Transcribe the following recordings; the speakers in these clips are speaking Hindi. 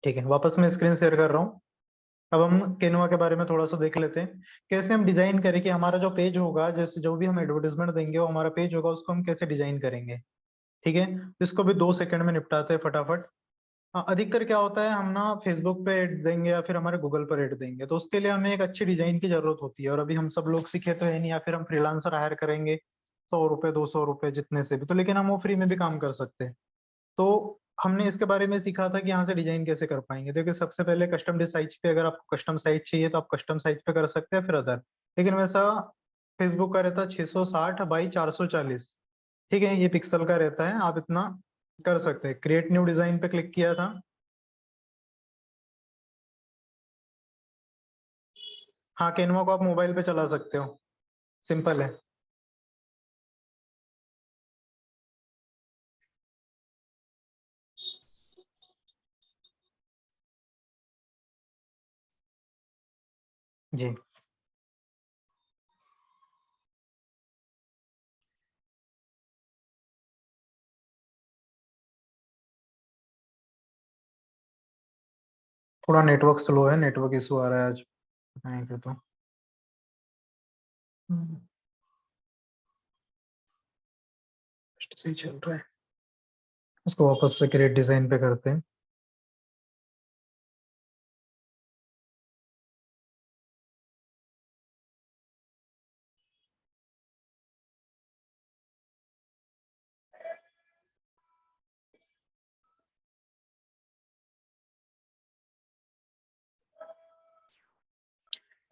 ठीक है, वापस मैं स्क्रीन शेयर कर रहा हूँ। अब हम केनवा के बारे में थोड़ा सा देख लेते हैं, कैसे हम डिजाइन करें कि हमारा जो पेज होगा, जैसे जो भी हम एडवर्टाइजमेंट देंगे वो हमारा पेज होगा, उसको हम कैसे डिजाइन करेंगे। ठीक है, इसको भी 2 सेकंड में निपटाते हैं फटाफट। हाँ, अधिकतर क्या होता है, हम ना फेसबुक पे ऐड देंगे या फिर हमारे गूगल पर ऐड देंगे, तो उसके लिए हमें एक अच्छी डिजाइन की जरूरत होती है, और अभी हम सब लोग सीखे तो है नहीं, या फिर हम फ्रीलांसर हायर करेंगे 100 रुपए 200 रुपए जितने से भी, तो लेकिन हम वो फ्री में भी काम कर सकते हैं। तो हमने इसके बारे में सीखा था कि यहाँ से डिजाइन कैसे कर पाएंगे। देखिए, सबसे पहले कस्टम साइज पे, अगर आपको कस्टम साइज चाहिए तो आप कस्टम साइज पे कर सकते हैं, फिर अदर। लेकिन वैसा फेसबुक का रहता है 660 बाई 440। ठीक है, ये पिक्सल का रहता है, आप इतना कर सकते हैं। क्रिएट न्यू डिजाइन पे क्लिक किया था। हाँ, कैनवा को आप मोबाइल पे चला सकते हो, सिंपल है। जी, थोड़ा नेटवर्क स्लो है, नेटवर्क इशू आ रहा है आज नहीं तो। हम्म, सही चल रहा है। उसको वापस से क्रिएट डिजाइन पे करते हैं।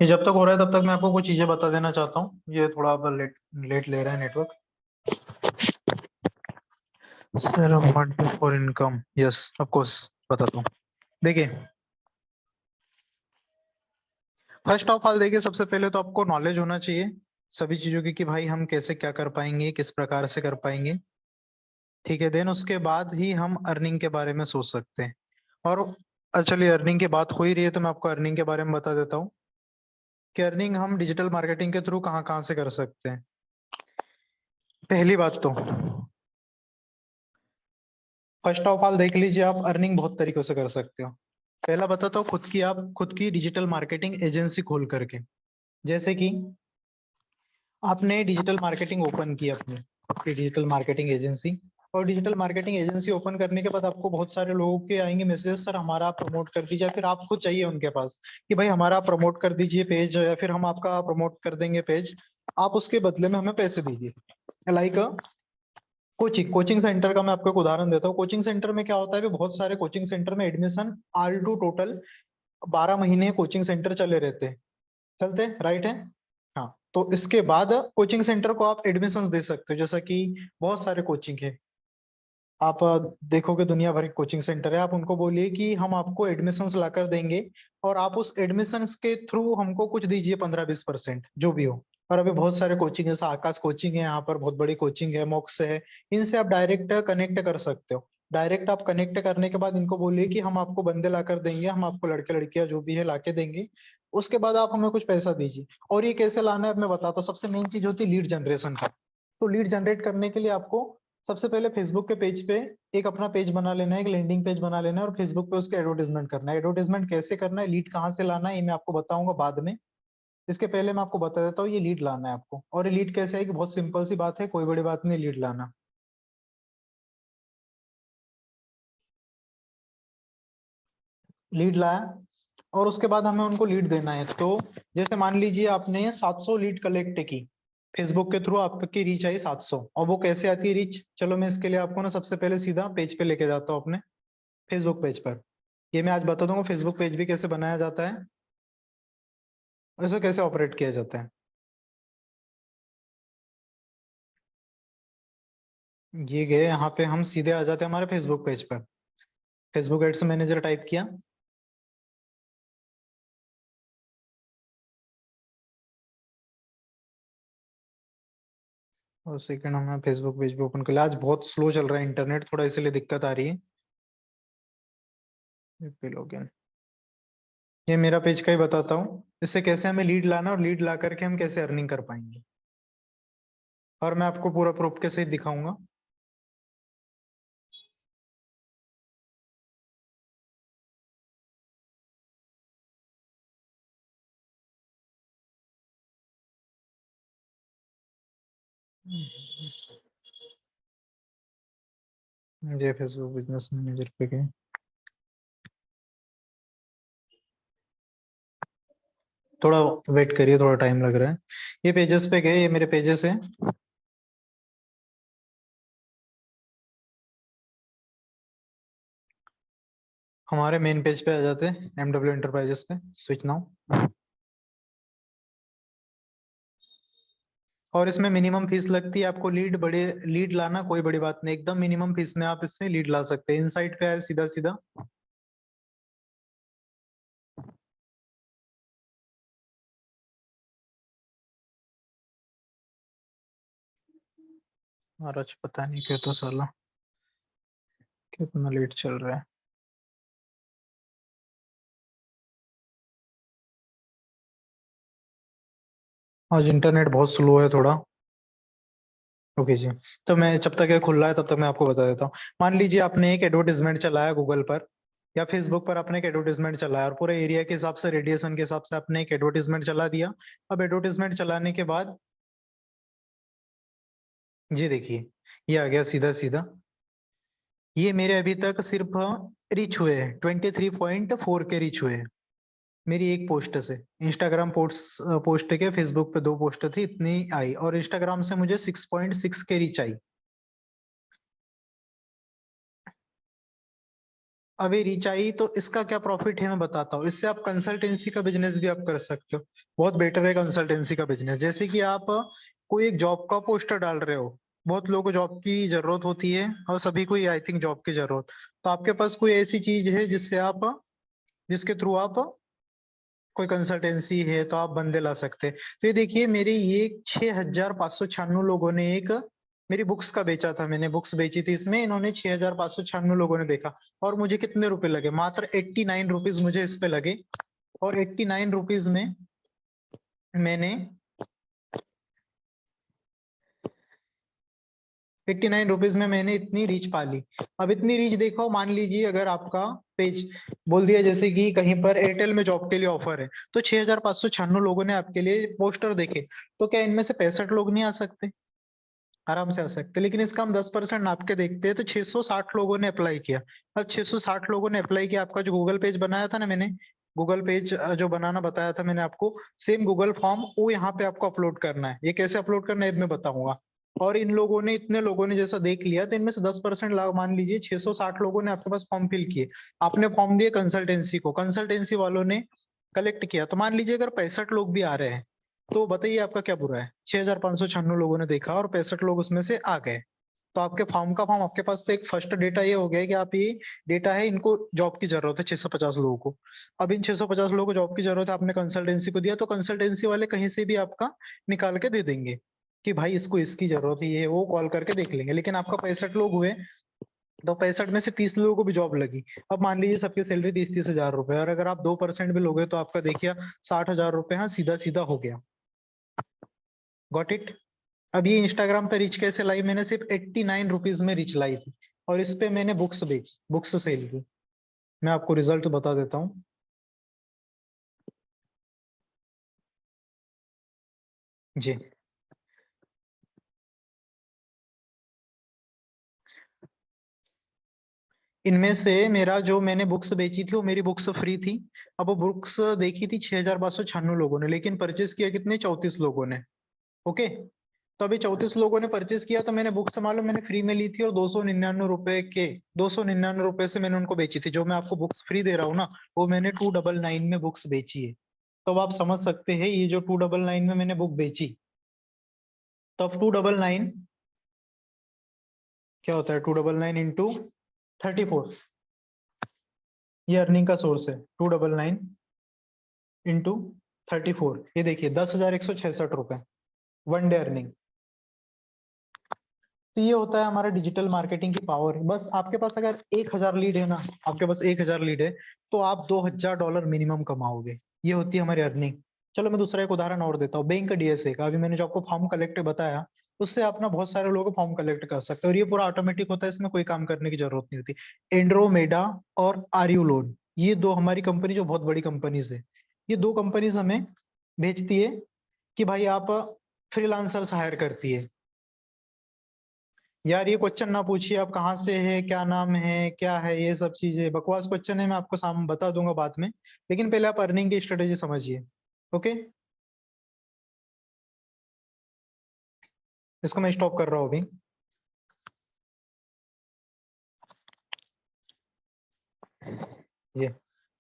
ये जब तक हो रहा है तब तक मैं आपको कुछ चीजें बता देना चाहता हूँ, ये थोड़ा अब लेट लेट ले रहा है network. Sir, for income, yes of course, बताता हूँ। देखिए, फर्स्ट ऑफ ऑल देखिए, सबसे पहले तो आपको नॉलेज होना चाहिए सभी चीजों की, कि भाई हम कैसे क्या कर पाएंगे, किस प्रकार से कर पाएंगे। ठीक है, देन उसके बाद ही हम अर्निंग के बारे में सोच सकते हैं। और चलिए, अर्निंग की बात हो ही रही है तो मैं आपको अर्निंग के बारे में बता देता हूँ कि अर्निंग हम डिजिटल मार्केटिंग के थ्रू कहाँ कहाँ से कर सकते हैं। पहली बात तो, फर्स्ट ऑफ ऑल देख लीजिए, आप अर्निंग बहुत तरीकों से कर सकते हो। पहला बताता हूँ, खुद की डिजिटल मार्केटिंग एजेंसी खोल करके। जैसे कि आपने डिजिटल मार्केटिंग ओपन की अपनी, आपकी डिजिटल मार्केटिंग एजेंसी, और डिजिटल मार्केटिंग एजेंसी ओपन करने के बाद आपको बहुत सारे लोगों के आएंगे मैसेज, सर हमारा आप प्रमोट कर दीजिए, या फिर आपको चाहिए उनके पास कि भाई हमारा आप प्रमोट कर दीजिए पेज, या फिर हम आपका प्रमोट कर देंगे पेज, आप उसके बदले में हमें पैसे दीजिए। लाइक कोचिंग कोचिंग सेंटर का मैं आपको एक उदाहरण देता हूँ। कोचिंग सेंटर में क्या होता है कि बहुत सारे कोचिंग सेंटर में एडमिशन ऑल टू टोटल 12 महीने कोचिंग सेंटर चले रहते हैं, चलते राइट है। हाँ, तो इसके बाद कोचिंग सेंटर को आप एडमिशन्स दे सकते हो, जैसा कि बहुत सारे कोचिंग है। आप देखोगे दुनिया भर के कोचिंग सेंटर है, आप उनको बोलिए कि हम आपको एडमिशन्स ला कर देंगे, और आप उस एडमिशन्स के थ्रू हमको कुछ दीजिए, 15-20% जो भी हो। और अभी बहुत सारे कोचिंग है, जैसे आकाश कोचिंग है, यहाँ पर बहुत बड़ी कोचिंग है, मॉक्स है। इनसे आप डायरेक्ट कनेक्ट कर सकते हो। डायरेक्ट आप कनेक्ट करने के बाद इनको बोलिए कि हम आपको बंदे ला कर देंगे, हम आपको लड़के लड़कियां जो भी है ला के देंगे। उसके बाद आप हमें कुछ पैसा दीजिए। और ये कैसे लाना है अब मैं बताता हूँ। सबसे मेन चीज होती है लीड जनरेशन का। तो लीड जनरेट करने के लिए आपको सबसे पहले फेसबुक के पेज पे एक अपना पेज बना लेना है, एक लैंडिंग पेज बना लेना है, और फेसबुक पे उसके एडवर्टाइजमेंट करना है। एडवर्टाइजमेंट कैसे करना है, लीड कहाँ से लाना है, ये मैं आपको बताऊंगा बाद में। इसके पहले मैं आपको बता देता हूँ, ये लीड लाना है आपको। और ये लीड कैसे है कि बहुत सिंपल सी बात है, कोई बड़ी बात नहीं लीड लाना। लीड लाया, और उसके बाद हमें उनको लीड देना है। तो जैसे मान लीजिए आपने 700 लीड कलेक्ट की, फेसबुक के थ्रू आपकी रीच आई 700। और वो कैसे आती है रीच, चलो मैं इसके लिए आपको ना सबसे पहले सीधा पेज पे लेके जाता हूँ, अपने फेसबुक पेज पर। ये मैं आज बता दूंगा फेसबुक पेज भी कैसे बनाया जाता है, वैसे कैसे ऑपरेट किया जाता है। ये गए, यहाँ पे हम सीधे आ जाते हैं हमारे फेसबुक पेज पर। फेसबुक एड्स मैनेजर टाइप किया, और सेकंड हमें फेसबुक पेज भी ओपन कर लिया। आज बहुत स्लो चल रहा है इंटरनेट, थोड़ा इसलिए दिक्कत आ रही है। पे लॉगिन, ये मेरा पेज का ही बताता हूँ, इससे कैसे हमें लीड लाना, और लीड ला करके हम कैसे अर्निंग कर पाएंगे। और मैं आपको पूरा प्रूफ के सहित दिखाऊंगा। ये फेसबुक बिजनेस मैनेजर पे गए, थोड़ा वेट करिए, थोड़ा टाइम लग रहा है। ये पेजेस पे गए, ये मेरे पेजेस है। हमारे मेन पेज पे आ जाते हैं, एमडब्ल्यू एंटरप्राइजेस पे स्विच नाउ। और इसमें मिनिमम फीस लगती है आपको, लीड लाना कोई बड़ी बात नहीं, एकदम मिनिमम फीस में आप इससे लीड ला सकते हैं। इनसाइट पे आए सीधा सीधा, महाराज पता नहीं क्यों तो साला कितना लेट चल रहा है। आज इंटरनेट बहुत स्लो है थोड़ा। ओके जी। तो मैं जब तक ये खुल रहा है तब तक मैं आपको बता देता हूँ। मान लीजिए आपने एक एडवर्टीजमेंट चलाया गूगल पर या फेसबुक पर, आपने एक एडवर्टीजमेंट चलाया और पूरे एरिया के हिसाब से, रेडिएशन के हिसाब से आपने एक एडवर्टीजमेंट चला दिया। अब एडवर्टीजमेंट चलाने के बाद जी देखिए, ये आ गया सीधा सीधा। ये मेरे अभी तक सिर्फ रीच हुए हैं 23.4 के रीच हुए हैं मेरी एक पोस्ट से। इंस्टाग्राम पोस्ट के, फेसबुक पे 2 पोस्ट थी, इतनी आई, और इंस्टाग्राम से मुझे 6.6 के रीच आई। अभी रीच आई तो इसका क्या प्रॉफिट है मैं बताता हूँ। इससे आप कंसल्टेंसी का बिजनेस भी आप कर सकते हो, बहुत बेटर है कंसल्टेंसी का बिजनेस। जैसे कि आप कोई एक जॉब का पोस्टर डाल रहे हो, बहुत लोगों को जॉब की जरूरत होती है और सभी को ही आई थिंक जॉब की जरूरत, तो आपके पास कोई ऐसी चीज है जिससे आप, जिसके थ्रू आप, कोई कंसल्टेंसी है तो आप बंदे ला सकते हैं। तो ये देखिए, मेरे ये 6,596 लोगों ने एक मेरी बुक्स का बेचा था, मैंने बुक्स बेची थी इसमें, इन्होंने 6,596 लोगों ने देखा। और मुझे कितने रुपए लगे, मात्र 89 रुपीज मुझे इस पे लगे। और 89 रुपीज में मैंने 89 रुपीज में मैंने इतनी रीच पा ली। अब इतनी रीच देखो, मान लीजिए अगर आपका पेज बोल दिया जैसे कि कहीं पर एयरटेल में जॉब के लिए ऑफर है, तो 6,596 लोगों ने आपके लिए पोस्टर देखे, तो क्या इनमें से 65 लोग नहीं आ सकते? आराम से आ सकते। लेकिन इसका हम 10% नाप के देखते हैं, तो 660 लोगों ने अप्लाई किया। अब 660 लोगों ने अप्लाई किया, आपका जो गूगल पेज बनाया था ना मैंने, गूगल पेज जो बनाना बताया था मैंने आपको, सेम गूगल फॉर्म वो यहाँ पे आपको अपलोड करना है। ये कैसे अपलोड करना है अब मैं बताऊंगा। और इन लोगों ने, इतने लोगों ने जैसा देख लिया, तो इनमें से 10% लाभ, मान लीजिए 660 लोगों ने आपके पास फॉर्म फिल किए, आपने फॉर्म दिए कंसल्टेंसी को, कंसल्टेंसी वालों ने कलेक्ट किया, तो मान लीजिए अगर 65 लोग भी आ रहे हैं, तो बताइए आपका क्या बुरा है। 6,596 लोगों ने देखा और 65 लोग उसमें से आ गए, तो आपके फॉर्म का फॉर्म, आपके पास तो एक फर्स्ट डेटा ये हो गया है कि आप, ये डेटा है, इनको जॉब की जरूरत है 650 लोगों को। अब इन 650 लोगों को जॉब की जरूरत है, आपने कंसल्टेंसी को दिया, तो कंसल्टेंसी वाले कहीं से भी आपका निकाल के दे देंगे कि भाई इसको इसकी जरूरत है, ये वो कॉल करके देख लेंगे। लेकिन आपका 65 लोग हुए, तो 65 में से 30 लोगों को भी जॉब लगी। अब मान लीजिए सबकी सैलरी 30-30 हजार रुपए, और अगर आप 2% भी लोगे तो आपका देखिए 60 हजार रुपए, हाँ सीधा सीधा हो गया। Got it. अब ये इंस्टाग्राम पे रीच कैसे लाई, मैंने सिर्फ 89 रुपीज में रीच लाई थी, और इस पे मैंने बुक्स बेची, बुक्स सेल की। मैं आपको रिजल्ट बता देता हूँ। जी, इनमें से मेरा जो मैंने बुक्स बेची थी वो मेरी बुक्स फ्री थी। अब वो बुक्स देखी थी 6,596 लोगों ने, लेकिन परचेस किया कितने, 34 लोगों ने। ओके। तो अभी 34 लोगों ने परचेस किया, तो मैंने बुक्स मालूम मैंने फ्री में ली थी, और 299 रुपए से मैंने उनको बेची थी। जो मैं आपको बुक्स फ्री दे रहा हूँ ना, वो मैंने 299 में बुक्स बेची है। तो अब आप समझ सकते हैं, ये जो 299 में मैंने बुक बेची, तो अब 299 क्या होता है, 299 इंटू 34, ये अर्निंग का सोर्स है। 299 इंटू 34, ये देखिए 10,166 रुपए, 1 डे अर्निंग। तो ये होता है हमारा डिजिटल मार्केटिंग की पावर। बस आपके पास अगर 1,000 लीड है ना, आपके पास 1,000 लीड है, तो आप $2,000 मिनिमम कमाओगे। ये होती है हमारी अर्निंग। चलो मैं दूसरा एक उदाहरण और देता हूँ, बैंक डीएसए का। अभी मैंने जो आपको फॉर्म कलेक्ट बताया, उससे आप ना बहुत सारे लोगों को फॉर्म कलेक्ट कर सकते हो, और ये पूरा ऑटोमेटिक होता है, इसमें कोई काम करने की जरूरत नहीं होती। एंड्रोमेडा और आरयू लोन, ये दो हमारी कंपनी, जो बहुत बड़ी कंपनीज है, ये दो कंपनीज हमें भेजती है कि भाई आप फ्रीलांसर्स हायर करती है। यार ये क्वेश्चन ना पूछिए, आप कहाँ से है, क्या नाम है, क्या है, ये सब चीजें बकवास क्वेश्चन है, मैं आपको साम बता दूंगा बाद में। लेकिन पहले आप अर्निंग की स्ट्रेटेजी समझिए। ओके, इसको मैं स्टॉप कर रहा हूँ अभी। ये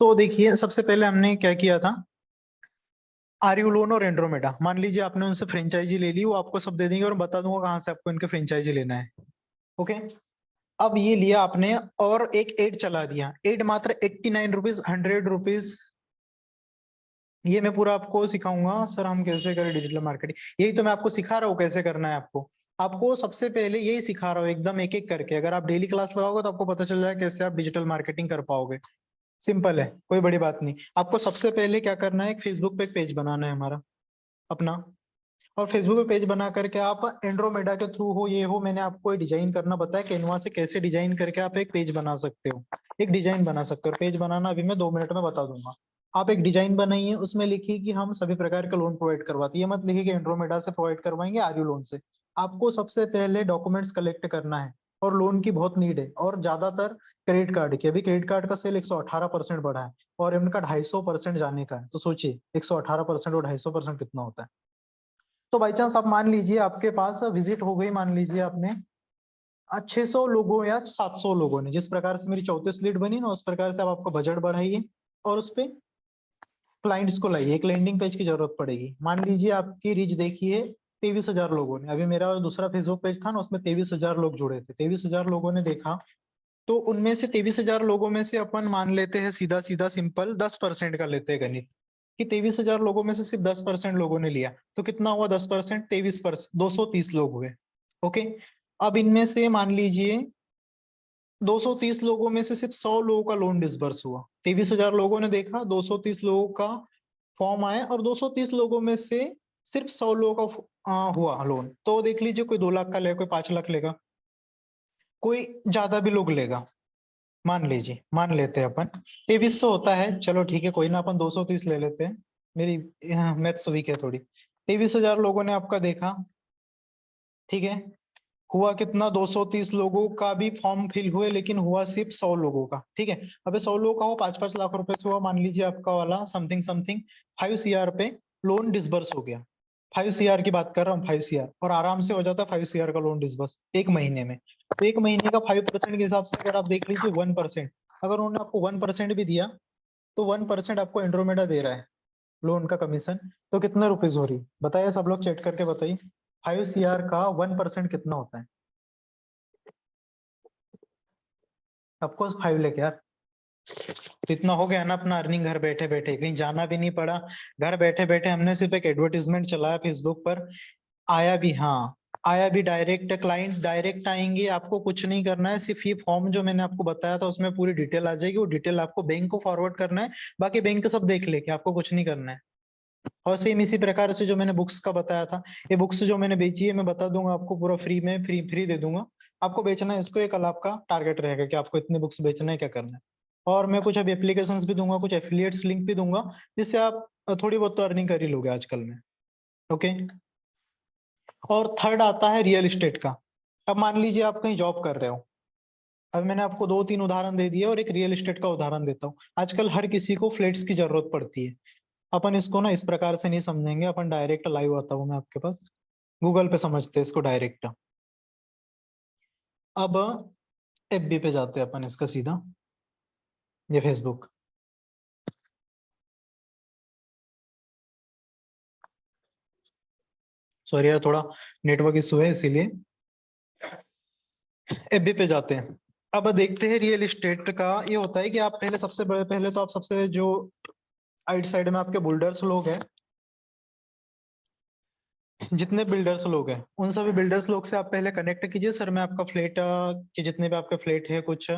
तो देखिए, सबसे पहले हमने क्या किया था, आर यू लोन और एंड्रोमेडा, मान लीजिए आपने उनसे फ्रेंचाइजी ले ली, वो आपको सब दे देंगे और बता दूंगा कहाँ से आपको इनके फ्रेंचाइजी लेना है। ओके, अब ये लिया आपने और एक एड चला दिया, एड मात्र 89 रुपीज, 100 रुपीज। ये मैं पूरा आपको सिखाऊंगा सर हम कैसे करें डिजिटल मार्केटिंग, यही तो मैं आपको सिखा रहा हूँ कैसे करना है आपको। आपको सबसे पहले यही सिखा रहा हूँ एकदम एक एक करके, अगर आप डेली क्लास लगाओगे तो आपको पता चल जाएगा कैसे आप डिजिटल मार्केटिंग कर पाओगे। सिंपल है, कोई बड़ी बात नहीं। आपको सबसे पहले क्या करना है, एक फेसबुक पे एक पेज बनाना है हमारा अपना, और फेसबुक पे पेज बना करके आप एंड्रोमेडा के थ्रू हो ये हो, मैंने आपको डिजाइन करना बताया कैनवा से कैसे डिजाइन करके आप एक पेज बना सकते हो, एक डिजाइन बना सकते हो। पेज बनाना अभी मैं 2 मिनट में बता दूंगा। आप एक डिजाइन बनाइए, उसमें लिखिए कि हम सभी प्रकार के लोन प्रोवाइड करवाते हैं, ये मत लिखिए कि एंड्रोमेडा से प्रोवाइड करवाएंगे, आरयू लोन से। आपको सबसे पहले डॉक्यूमेंट्स कलेक्ट करना है, और लोन की बहुत नीड है, और ज्यादातर क्रेडिट कार्ड की, अभी क्रेडिट कार्ड का सेल 118% बढ़ा है, और इनका 250% जाने का है, तो सोचिए 118% और 250% कितना होता है। तो बाई चांस आप मान लीजिए आपके पास विजिट हो गई, मान लीजिए आपने 600 लोगों या 700 लोगों ने, जिस प्रकार से मेरी 34 लीड बनी ना, उस प्रकार से आप आपका बजट बढ़ाइए और उस पे क्लाइंट्स को लाइए। एक लैंडिंग पेज की जरूरत पड़ेगी, मान लीजिए आपकी रीच देखिए 23,000 लोगों ने, अभी मेरा दूसरा फेसबुक पेज था ना, उसमें 23,000 लोग जुड़े थे, 23,000 लोगों ने देखा। तो उनमें से 23,000 लोगों में से अपन मान लेते हैं सीधा सीधा सिंपल 10% का लेते हैं गणित, कि 23,000 लोगों में से सिर्फ 10% लोगों ने लिया, तो कितना हुआ 10%, 23%, 230 लोग हुए। ओके, अब इनमें से मान लीजिए 230 लोगों में से सिर्फ 100 लोगों का लोन डिसबर्स हुआ, 23,000 लोगों ने देखा, 230 लोगों का फॉर्म आया, और 230 लोगों में से सिर्फ 100 लोगों का हुआ लोन। तो देख लीजिए कोई 2 लाख का लेगा, कोई 5 लाख लेगा, कोई ज्यादा भी लोग लेगा। मान लीजिए, मान लेते हैं अपन 2300 होता है, चलो ठीक है कोई ना, अपन 230 ले लेते हैं, मेरी मैथ्स वीक है थोड़ी। 23,000 लोगों ने आपका देखा, ठीक है, हुआ कितना, 230 लोगों का भी फॉर्म फिल हुए, लेकिन हुआ सिर्फ 100 लोगों का, ठीक है। अबे 100 लोगों का हो, 5-5 लाख रुपए से हुआ, मान लीजिए आपका वाला समथिंग समथिंग 5 CR पे लोन डिसबर्स हो गया। 5 CR की बात कर रहा हूँ, 5 CR, और आराम से हो जाता है 5 CR का लोन डिसबर्स एक महीने में। तो एक महीने का 5% के हिसाब से अगर आप देख लीजिए 1%, अगर उन्होंने आपको 1% भी दिया, तो 1% आपको एंड्रोमेडा दे रहा है लोन का कमीशन, तो कितने रुपीज हो रही, बताइए सब लोग चेक करके बताइए, 5 CR का 1% कितना होता है। ऑफकोर्स 5 लाख यार। तो इतना हो गया ना अपना अर्निंग, घर बैठे बैठे, कहीं जाना भी नहीं पड़ा, घर बैठे बैठे हमने सिर्फ एक एडवर्टीजमेंट चलाया फेसबुक पर, आया भी, हाँ आया भी, डायरेक्ट क्लाइंट डायरेक्ट आएंगे, आपको कुछ नहीं करना है, सिर्फ ये फॉर्म जो मैंने आपको बताया था उसमें पूरी डिटेल आ जाएगी, वो डिटेल आपको बैंक को फॉरवर्ड करना है, बाकी बैंक सब देख लेके आपको कुछ नहीं करना है। और सेम इसी प्रकार से जो मैंने बुक्स का बताया था, ये बुक्स जो मैंने बेची है मैं बता दूंगा आपको पूरा फ्री में, फ्री फ्री दे दूंगा। आपको बेचना है इसको, एक कल आपका टारगेट रहेगा कि आपको इतने बुक्स बेचना है, क्या करना है। और मैं कुछ अभी एप्लीकेशंस भी दूंगा, कुछ एफिलिएट्स लिंक भी दूंगा, जिससे आप थोड़ी बहुत तो अर्निंग कर ही लोगे आजकल में। ओके, और थर्ड आता है रियल एस्टेट का। अब मान लीजिए आप कहीं जॉब कर रहे हो, अब मैंने आपको 2-3 उदाहरण दे दिए, और एक रियल एस्टेट का उदाहरण देता हूँ। आजकल हर किसी को फ्लैट्स की जरूरत पड़ती है। अपन इसको ना इस प्रकार से नहीं समझेंगे, अपन डायरेक्ट लाइव आता हूँ मैं आपके पास, गूगल पे समझते हैं इसको डायरेक्ट। अब एफबी पे जाते हैं अपन इसका सीधा, ये फेसबुक, सॉरी यार थोड़ा नेटवर्क इशू है इसीलिए। एफबी पे जाते हैं, अब देखते हैं रियल एस्टेट का। ये होता है कि आप पहले सबसे बड़े, पहले तो आप सबसे जो आइट साइड में आपके बिल्डर्स लोग हैं, जितने बिल्डर्स लोग हैं उन सभी बिल्डर्स लोग से आप पहले कनेक्ट कीजिए, सर मैं आपका फ्लैट के जितने भी आपके फ्लैट है कुछ,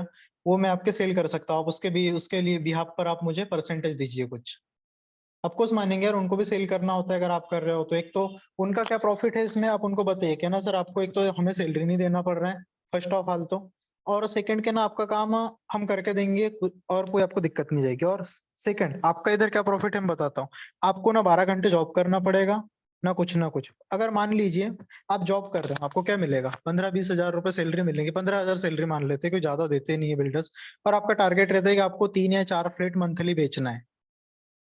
वो मैं आपके सेल कर सकता हूँ, आप उसके भी उसके लिए बिहाफ पर आप मुझे परसेंटेज दीजिए कुछ। ऑफकोर्स मानेंगे यार, उनको भी सेल करना होता है, अगर आप कर रहे हो तो। एक तो उनका क्या प्रॉफिट है इसमें, आप उनको बताइए क्या ना, सर आपको एक तो हमें सैलरी नहीं देना पड़ रहा है, फर्स्ट ऑफ ऑल तो, और सेकंड के ना आपका काम हम करके देंगे, और कोई आपको दिक्कत नहीं जाएगी। और सेकंड आपका इधर क्या प्रॉफिट है मैं बताता हूँ, आपको ना 12 घंटे जॉब करना पड़ेगा, ना कुछ। अगर मान लीजिए आप जॉब कर रहे हैं, आपको क्या मिलेगा, 15-20 हजार रुपए सैलरी मिलेंगे, 15 हजार सैलरी मान लेते हैं, कोई ज्यादा देते नहीं है बिल्डर्स। और आपका टारगेट रहता है कि आपको 3 या 4 फ्लैट मंथली बेचना है।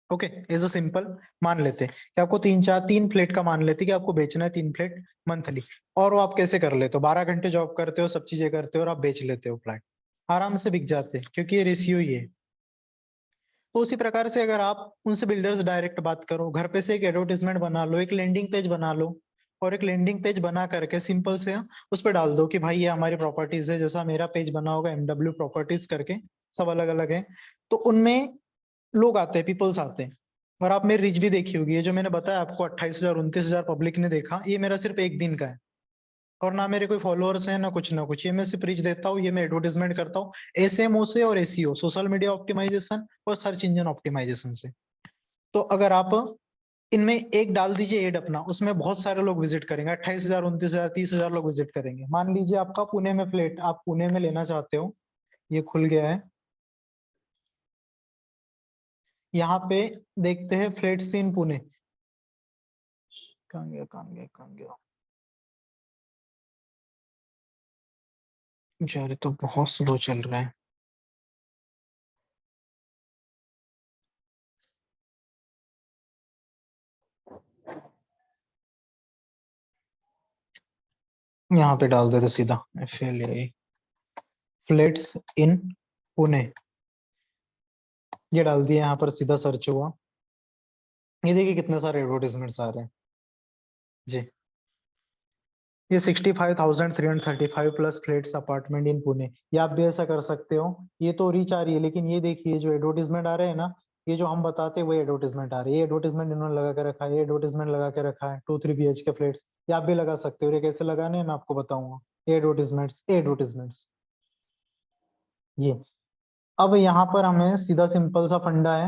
ओके, एज अ सिंपल मान लेते हैं कि आपको 3 फ्लैट का मान लेते हैं कि आपको बेचना है 3 फ्लैट मंथली। और वो आप कैसे कर लेते हो, 12 घंटे जॉब करते हो, सब चीजें करते हो और आप बेच लेते हो फ्लैट, आराम से बिक जाते हैं, क्योंकि ये रेशियो ही है। तो उसी प्रकार से अगर आप उनसे बिल्डर्स डायरेक्ट बात करो, घर पे से एक एडवर्टीजमेंट बना लो, एक लैंडिंग पेज बना लो, और एक लैंडिंग पेज बना करके सिंपल से उस पर डाल दो कि भाई ये हमारी प्रॉपर्टीज है, जैसा मेरा पेज बना होगा MW प्रॉपर्टीज करके, सब अलग अलग है। तो उनमें लोग आते हैं, पीपल्स आते हैं। और आप मेरी रीच भी देखी होगी, ये जो मैंने बताया आपको 28,000 29,000 पब्लिक ने देखा, ये मेरा सिर्फ एक दिन का है। और ना मेरे कोई फॉलोअर्स हैं ना कुछ, ये मैं सिर्फ रीच देता हूँ, ये मैं एडवर्टीजमेंट करता हूँ SMO से और SEO, सोशल मीडिया ऑप्टिमाइजेशन और सर्च इंजन ऑप्टिमाइजेशन से। तो अगर आप इनमें एक डाल दीजिए एड अपना, उसमें बहुत सारे लोग विजिट करेंगे, 28,000 29,000 30,000 लोग विजिट करेंगे। मान लीजिए आपका पुणे में फ्लैट, आप पुणे में लेना चाहते हो, ये खुल गया है यहाँ पे, देखते हैं फ्लैट्स इन पुणे। कहाँ गया कहाँ गया कहाँ गया, यार ये तो बहुत स्लो चल रहा है। यहाँ पे डाल देते सीधा, FLA फ्लैट्स इन पुणे, ये डाल दिया, यहाँ पर सीधा सर्च हुआ। ये देखिए कितने सारे एडवर्टीजमेंट्स आ रहे हैं जी। ये 65,335 plus flats apartment in Pune, ये आप भी ऐसा कर सकते हो। ये तो रीच आ रही है, लेकिन ये देखिए जो एडवर्टीजमेंट आ रहे हैं ना, ये जो हम बताते हैं वही एडवर्टीजमेंट आ रही है। ये एडवर्टीजमेंट इन्होंने लगा के रखा है, ये एडवर्टीजमेंट लगा के रखा है, 2-3 BHK फ्लैट्स, ये आप भी लगा सकते हो। ये कैसे लगाने हैं मैं आपको बताऊंगा। ये एडवर्टीजमेंट्स ये। अब यहाँ पर हमें सीधा सिंपल सा फंडा है,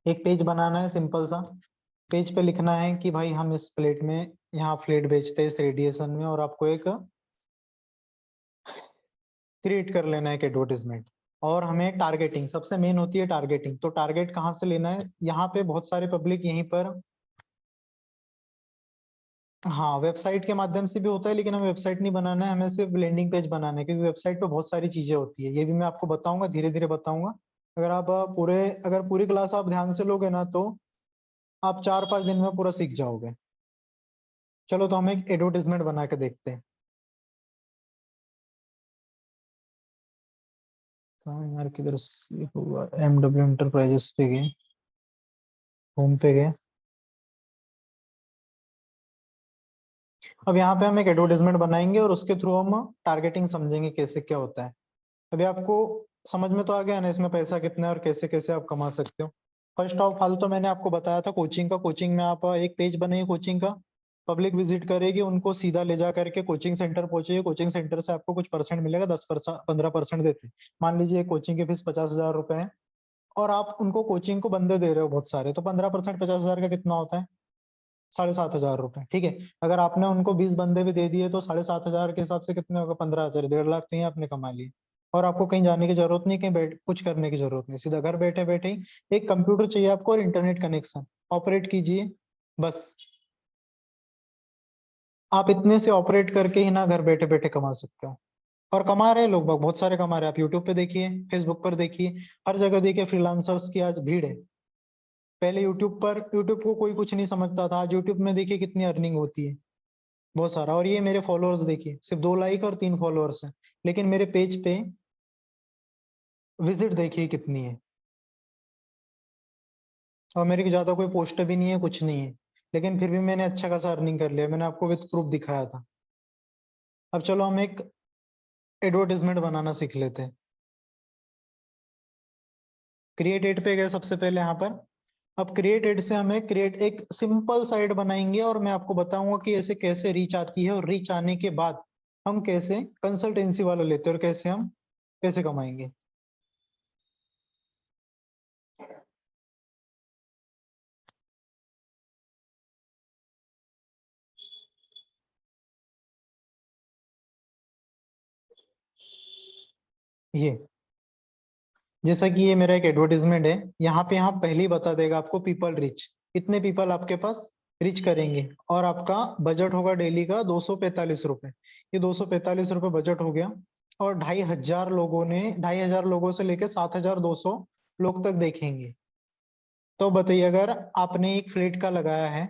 एक पेज बनाना है सिंपल सा। पेज पे लिखना है कि भाई हम इस फ्लैट में, यहाँ फ्लैट बेचते हैं इस रेडिएशन में, और आपको एक क्रिएट कर लेना है एक एडवर्टीजमेंट। और हमें टारगेटिंग सबसे मेन होती है, टारगेटिंग। तो टारगेट कहाँ से लेना है, यहाँ पे बहुत सारे पब्लिक यहीं पर, हाँ वेबसाइट के माध्यम से भी होता है, लेकिन हमें वेबसाइट नहीं बनाना है, हमें सिर्फ लैंडिंग पेज बनाना है, क्योंकि वेबसाइट पे बहुत सारी चीजें होती है, ये भी मैं आपको बताऊंगा, धीरे धीरे बताऊंगा। अगर आप अगर पूरी क्लास आप ध्यान से लोगे ना, तो आप 4-5 दिन में पूरा सीख जाओगे। चलो तो हम एक एडवर्टीजमेंट बना के देखते हैं। कहाँ यार, किधर से हुआ, MW इंटरप्राइजेस पे गए, होम पे गए। अब यहाँ पे हम एक एडवर्टाइजमेंट बनाएंगे और उसके थ्रू हम टारगेटिंग समझेंगे कैसे क्या होता है। अभी आपको समझ में तो आ गया ना इसमें पैसा कितना है और कैसे कैसे आप कमा सकते हो। फर्स्ट ऑफ ऑल तो मैंने आपको बताया था कोचिंग का, कोचिंग में आप एक पेज बनाइए कोचिंग का, पब्लिक विजिट करेगी, उनको सीधा ले जा करके कोचिंग सेंटर पहुंचे, कोचिंग सेंटर से आपको कुछ परसेंट मिलेगा, 10% 15% देते हैं। मान लीजिए कोचिंग की फीस 50,000 रुपए है, और आप उनको कोचिंग को बंदे दे रहे हो बहुत सारे, तो 15% 50,000 का कितना होता है, 7,500 रुपए, ठीक है। अगर आपने उनको 20 बंदे भी दे दिए, तो 7,500 के हिसाब से कितने होगा, 15,000, 1.5 लाख तो ही आपने कमा लिए। और आपको कहीं जाने की जरूरत नहीं, कहीं बैठ कुछ करने की जरूरत नहीं, सीधा घर बैठे बैठे ही एक कंप्यूटर चाहिए आपको और इंटरनेट कनेक्शन, ऑपरेट कीजिए बस। आप इतने से ऑपरेट करके ही ना घर बैठे बैठे कमा सकते हो। और कमा रहे हैं लोग बाग, बहुत सारे कमा रहे हैं। आप यूट्यूब पे देखिए, फेसबुक पर देखिए, हर जगह देखिए, फ्रीलांसर्स की आज भीड़ है। पहले यूट्यूब को कोई कुछ नहीं समझता था, आज यूट्यूब में देखिए कितनी अर्निंग होती है, बहुत सारा। और ये मेरे फॉलोअर्स देखिए, सिर्फ 2 लाइक और 3 फॉलोअर्स हैं, लेकिन मेरे पेज पे विजिट देखिए कितनी है। और मेरी ज्यादा कोई पोस्ट भी नहीं है, कुछ नहीं है, लेकिन फिर भी मैंने अच्छा खासा अर्निंग कर लिया, मैंने आपको विद प्रूफ दिखाया था। अब चलो हम एक एडवर्टीजमेंट बनाना सीख लेते हैं। क्रिएट एड पे गए सबसे पहले यहाँ पर। अब क्रिएट एड से हमें क्रिएट एक सिंपल साइट बनाएंगे, और मैं आपको बताऊंगा कि ऐसे कैसे रीच आती है, और रीच आने के बाद हम कैसे कंसल्टेंसी वाला लेते हैं और कैसे हम पैसे कमाएंगे। ये जैसा कि ये मेरा एक एडवर्टीजमेंट है, यहाँ पे यहाँ पहले ही बता देगा आपको पीपल रीच, इतने पीपल आपके पास रीच करेंगे, और आपका बजट होगा डेली का 245 रुपए। ये 245 रुपए बजट हो गया, और 2500 लोगों ने, 2500 लोगों से लेके 7200 लोग तक देखेंगे। तो बताइए, अगर आपने एक फ्लेट का लगाया है,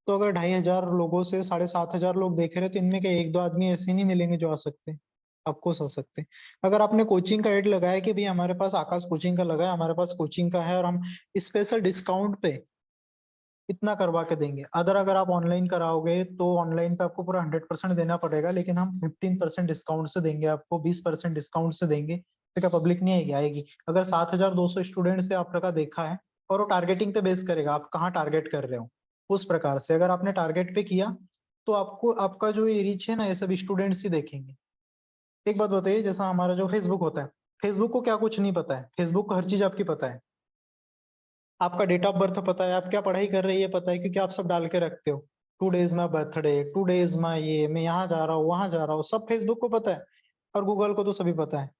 तो अगर 2500 लोगों से 7500 लोग देख रहे हैं, तो इनमें क्या एक दो आदमी ऐसे नहीं मिलेंगे जो आ सकते हैं? ऑफकोर्स आ सकते हैं। अगर आपने कोचिंग का एड लगाया कि भाई हमारे पास आकाश कोचिंग का लगा है, हमारे पास कोचिंग का है, और हम स्पेशल डिस्काउंट पे इतना करवा के देंगे। अगर आप ऑनलाइन कराओगे तो ऑनलाइन पे आपको पूरा 100% देना पड़ेगा, लेकिन हम 15% डिस्काउंट से देंगे आपको, 20% डिस्काउंट से देंगे। तो क्या पब्लिक नहीं आएगी? आएगी। अगर 7200 स्टूडेंट से आपका देखा है, और वो टारगेटिंग पे बेस करेगा, आप कहाँ टारगेट कर रहे हो उस प्रकार से। अगर आपने टारगेट पे किया, तो आपको आपका जो ये रीच है ना, ये सब स्टूडेंट्स ही देखेंगे। एक बात बताइए, जैसा हमारा जो फेसबुक होता है, फेसबुक को क्या कुछ नहीं पता है? फेसबुक को हर चीज आपकी पता है। आपका डेट ऑफ बर्थ पता है, आप क्या पढ़ाई कर रही है पता है, क्योंकि आप सब डाल के रखते हो। 2 डेज में बर्थडे, 2 डेज में ये, मैं यहाँ जा रहा हूँ, वहां जा रहा हूँ, सब फेसबुक को पता है। और गूगल को तो सभी पता है।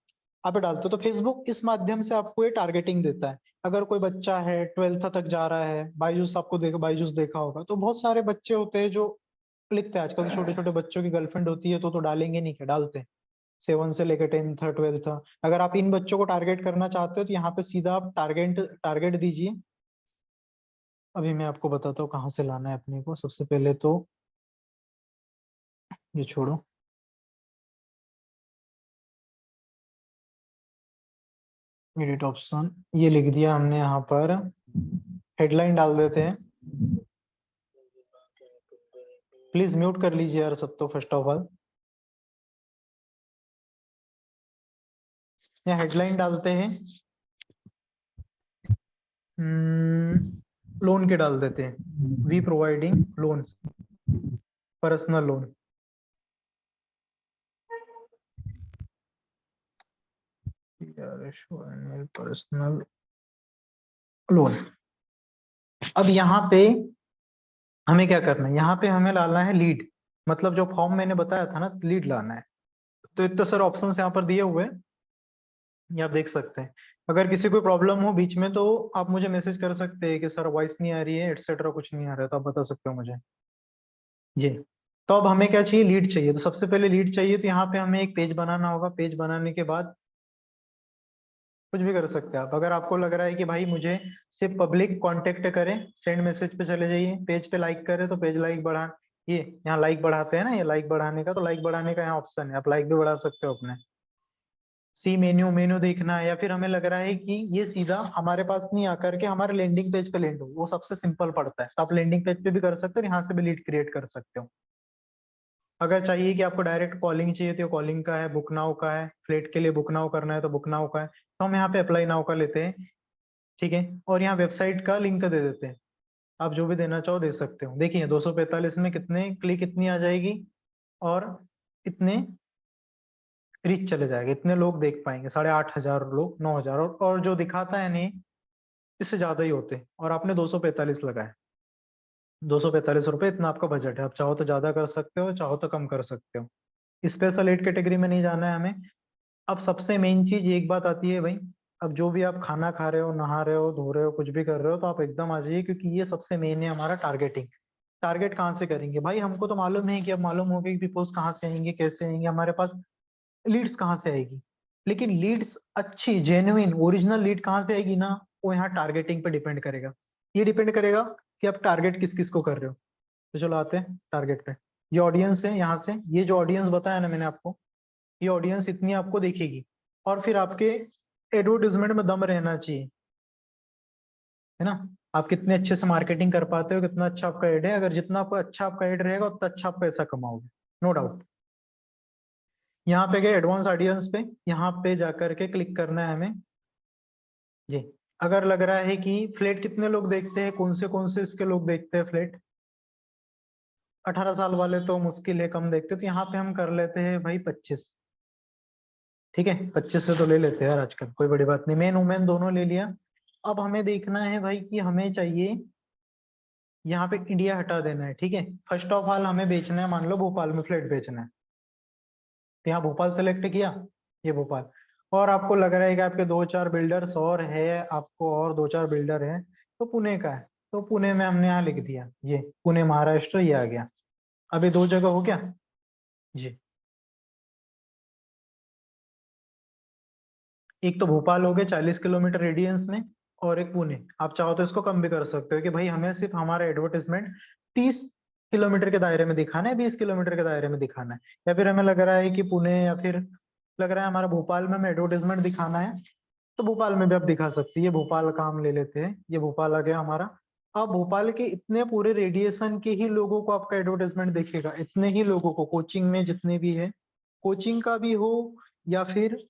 आप ये डालते हो, तो फेसबुक इस माध्यम से आपको ये टारगेटिंग देता है। अगर कोई बच्चा है 12th तक जा रहा है, बायजूस आपको देखा, बायजूस देखा होगा, तो बहुत सारे बच्चे होते हैं जो लिखते हैं। आजकल तो छोटे छोटे बच्चों की गर्लफ्रेंड होती है, तो डालेंगे नहीं, क्या डालते हैं? 7 से लेकर 10th 12th। अगर आप इन बच्चों को टारगेट करना चाहते हो, तो यहाँ पे सीधा आप टारगेट टारगेट दीजिए। अभी मैं आपको बताता हूँ कहाँ से लाना है अपने को। सबसे पहले तो ये छोड़ो, एडिट ऑप्शन ये लिख दिया हमने। यहाँ पर हेडलाइन डाल देते हैं। प्लीज म्यूट कर लीजिए यार सब, तो फर्स्ट ऑफ ऑल यहाँ हेडलाइन डालते हैं। लोन के डाल देते हैं, we providing loans, personal loan. Personal loan. अब यहाँ पे हमें क्या करना है? यहाँ पे हमें लाना है लीड, मतलब जो फॉर्म मैंने बताया था ना, लीड लाना है। तो इतने सारे ऑप्शन यहाँ पर दिए हुए हैं, ये आप देख सकते हैं। अगर किसी को प्रॉब्लम हो बीच में, तो आप मुझे मैसेज कर सकते हैं कि सर वॉइस नहीं आ रही है, एटसेट्रा, कुछ नहीं आ रहा है, तो आप बता सकते हो मुझे। जी। तो अब हमें क्या चाहिए? लीड चाहिए। तो सबसे पहले लीड चाहिए, तो यहाँ पे हमें एक पेज बनाना होगा। पेज बनाने के बाद कुछ भी कर सकते हैं आप। अगर आपको लग रहा है कि भाई मुझे सिर्फ पब्लिक कांटेक्ट करें, सेंड मैसेज पे चले जाइए, पेज पे लाइक करें तो पेज लाइक बढ़ा, ये यहाँ लाइक बढ़ाते हैं ना, ये लाइक बढ़ाने का, तो लाइक बढ़ाने का यहाँ ऑप्शन है, आप लाइक भी बढ़ा सकते हो अपने। सी मेन्यू, मेन्यू देखना है, या फिर हमें लग रहा है कि ये सीधा हमारे पास नहीं आकर के हमारे लैंडिंग पेज पे लैंड हो, वो सबसे सिंपल पड़ता है, तो आप लैंडिंग पेज पे भी कर सकते हो, यहाँ से भी लीड क्रिएट कर सकते हो। अगर चाहिए कि आपको डायरेक्ट कॉलिंग चाहिए, तो कॉलिंग का है, बुक नाउ का है, फ्लेट के लिए बुक नाउ करना है तो बुक नाउ का है, तो हम यहाँ पे अप्लाई नाउ का लेते हैं। ठीक है, और यहाँ वेबसाइट का लिंक दे देते हैं। आप जो भी देना चाहो दे सकते हो। देखिए 245 में कितने क्लिक, इतनी आ जाएगी, और इतने रीच चले जाएगा, इतने लोग देख पाएंगे, 8500 लोग, 9000, और जो दिखाता है नहीं, इससे ज्यादा ही होते, और आपने 245 लगाए। 245 रुपये, इतना आपका बजट है। आप चाहो तो ज्यादा कर सकते हो, चाहो तो कम कर सकते हो। स्पेशल एड कैटेगरी में नहीं जाना है हमें। अब सबसे मेन चीज एक बात आती है भाई, अब जो भी आप खाना खा रहे हो, नहा रहे हो, धो रहे हो, कुछ भी कर रहे हो, तो आप एकदम आ जाइए, क्योंकि ये सबसे मेन है हमारा टारगेटिंग। टारगेट कहाँ से करेंगे भाई? हमको तो मालूम है कि, अब मालूम हो गया कि पीपल्स कहाँ से आएंगे, कैसे आएंगे, हमारे पास लीड्स कहाँ से आएगी। लेकिन लीड्स अच्छी, जेन्युइन, ओरिजिनल लीड कहाँ से आएगी ना, वो यहाँ टारगेटिंग पे डिपेंड करेगा। ये डिपेंड करेगा कि आप टारगेट किस किस को कर रहे हो। तो चलो आते हैं टारगेट पे। ये ऑडियंस है, यहाँ से ये जो ऑडियंस बताया ना मैंने आपको, ये ऑडियंस इतनी आपको देखेगी। और फिर आपके एडवर्टीजमेंट में दम रहना चाहिए, है ना? आप कितने अच्छे से मार्केटिंग कर पाते हो, कितना अच्छा आपका एड है। अगर जितना आपको अच्छा आपका एड रहेगा, उतना अच्छा आप पैसा कमाओगे, नो डाउट। यहाँ पे गए एडवांस ऑडियंस पे, यहाँ पे जाकर के क्लिक करना है हमें। जी। अगर लग रहा है कि फ्लैट कितने लोग देखते हैं, कौन से इसके लोग देखते हैं फ्लैट, 18 साल वाले तो मुश्किल है, कम देखते, तो यहाँ पे हम कर लेते हैं भाई 25। ठीक है, 25 से तो ले लेते हैं यार आजकल, कोई बड़ी बात नहीं। मेन वुमेन दोनों ले लिया। अब हमें देखना है भाई कि हमें चाहिए, यहाँ पे इंडिया हटा देना है। ठीक है, फर्स्ट ऑफ ऑल हमें बेचना है, मान लो भोपाल में फ्लैट बेचना है, तो यहाँ भोपाल सेलेक्ट किया, ये भोपाल। और आपको लग रहा है कि आपके 2-4 बिल्डर्स और है, आपको और 2-4 बिल्डर है, तो पुणे का है, तो पुणे में हमने यहाँ लिख दिया, ये पुणे महाराष्ट्र, ये आ गया। अभी 2 जगह हो गया जी। एक तो भोपाल हो गया 40 किलोमीटर रेडियंस में, और एक पुणे। आप चाहो तो इसको कम भी कर सकते हो कि भाई हमें सिर्फ हमारा एडवर्टाइजमेंट 30 किलोमीटर के दायरे में दिखाना है, 20 किलोमीटर के दायरे में दिखाना है, या फिर हमें लग रहा है कि पुणे, या फिर लग रहा है हमारा भोपाल में हमें एडवर्टाइजमेंट दिखाना है, तो भोपाल में भी आप दिखा सकते हैं। ये भोपाल का हम ले लेते हैं, ये भोपाल आ गया हमारा। अब भोपाल के इतने पूरे रेडिएशन के ही लोगों को आपका एडवर्टाइजमेंट दिखेगा, इतने ही लोगों को, कोचिंग में जितने भी है, कोचिंग का भी हो, या फिर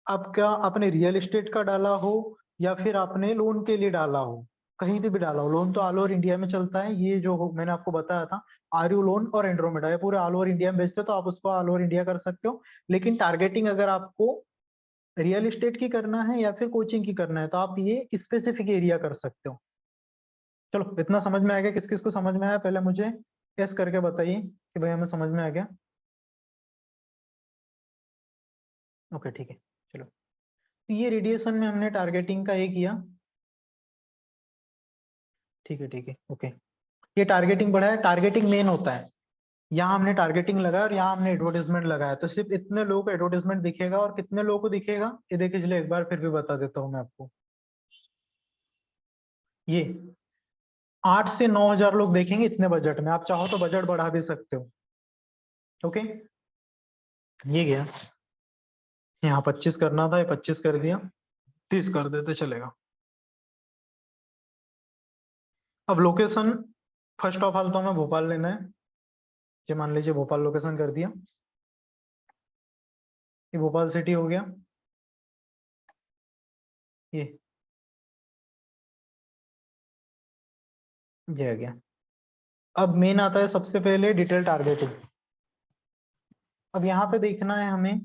आपका आपने रियल एस्टेट का डाला हो, या फिर आपने लोन के लिए डाला हो, कहीं पे भी डाला हो। लोन तो ऑल ओवर इंडिया में चलता है, ये जो मैंने आपको बताया था, आरयू लोन और एंड्रोमेडा, ये पूरे ऑल ओवर इंडिया में बेचते हो, तो आप उसको ऑल ओवर इंडिया कर सकते हो। लेकिन टारगेटिंग अगर आपको रियल एस्टेट की करना है या फिर कोचिंग की करना है, तो आप ये स्पेसिफिक एरिया कर सकते हो। चलो, इतना समझ में आ गया? किस किस को समझ में आया, पहले मुझे यस करके बताइए कि भाई हमें समझ में आ गया। ओके, ठीक है। चलो, तो ये रेडिएशन में हमने टारगेटिंग का ये किया। ठीक है, ठीक है, ओके। ये टारगेटिंग बढ़ा है, टारगेटिंग मेन होता है। यहाँ हमने टारगेटिंग लगाया और यहाँ हमने एडवर्टाइजमेंट लगाया, तो सिर्फ इतने लोगों को एडवर्टाइजमेंट दिखेगा। और कितने लोगों को दिखेगा ये देखिए, चलिए एक बार फिर भी बता देता हूँ मैं आपको। ये 8 से 9 हजार लोग देखेंगे इतने बजट में। आप चाहो तो बजट बढ़ा भी सकते हो। ओके, ये गया। यहाँ 25 करना था, ये 25 कर दिया, 30 कर देते चलेगा। अब लोकेशन फर्स्ट ऑफ ऑल तो हमें भोपाल लेना है। ये मान लीजिए भोपाल लोकेशन कर दिया, ये भोपाल सिटी हो गया, ये आ गया। अब मेन आता है सबसे पहले डिटेल टारगेटिंग। अब यहाँ पे देखना है हमें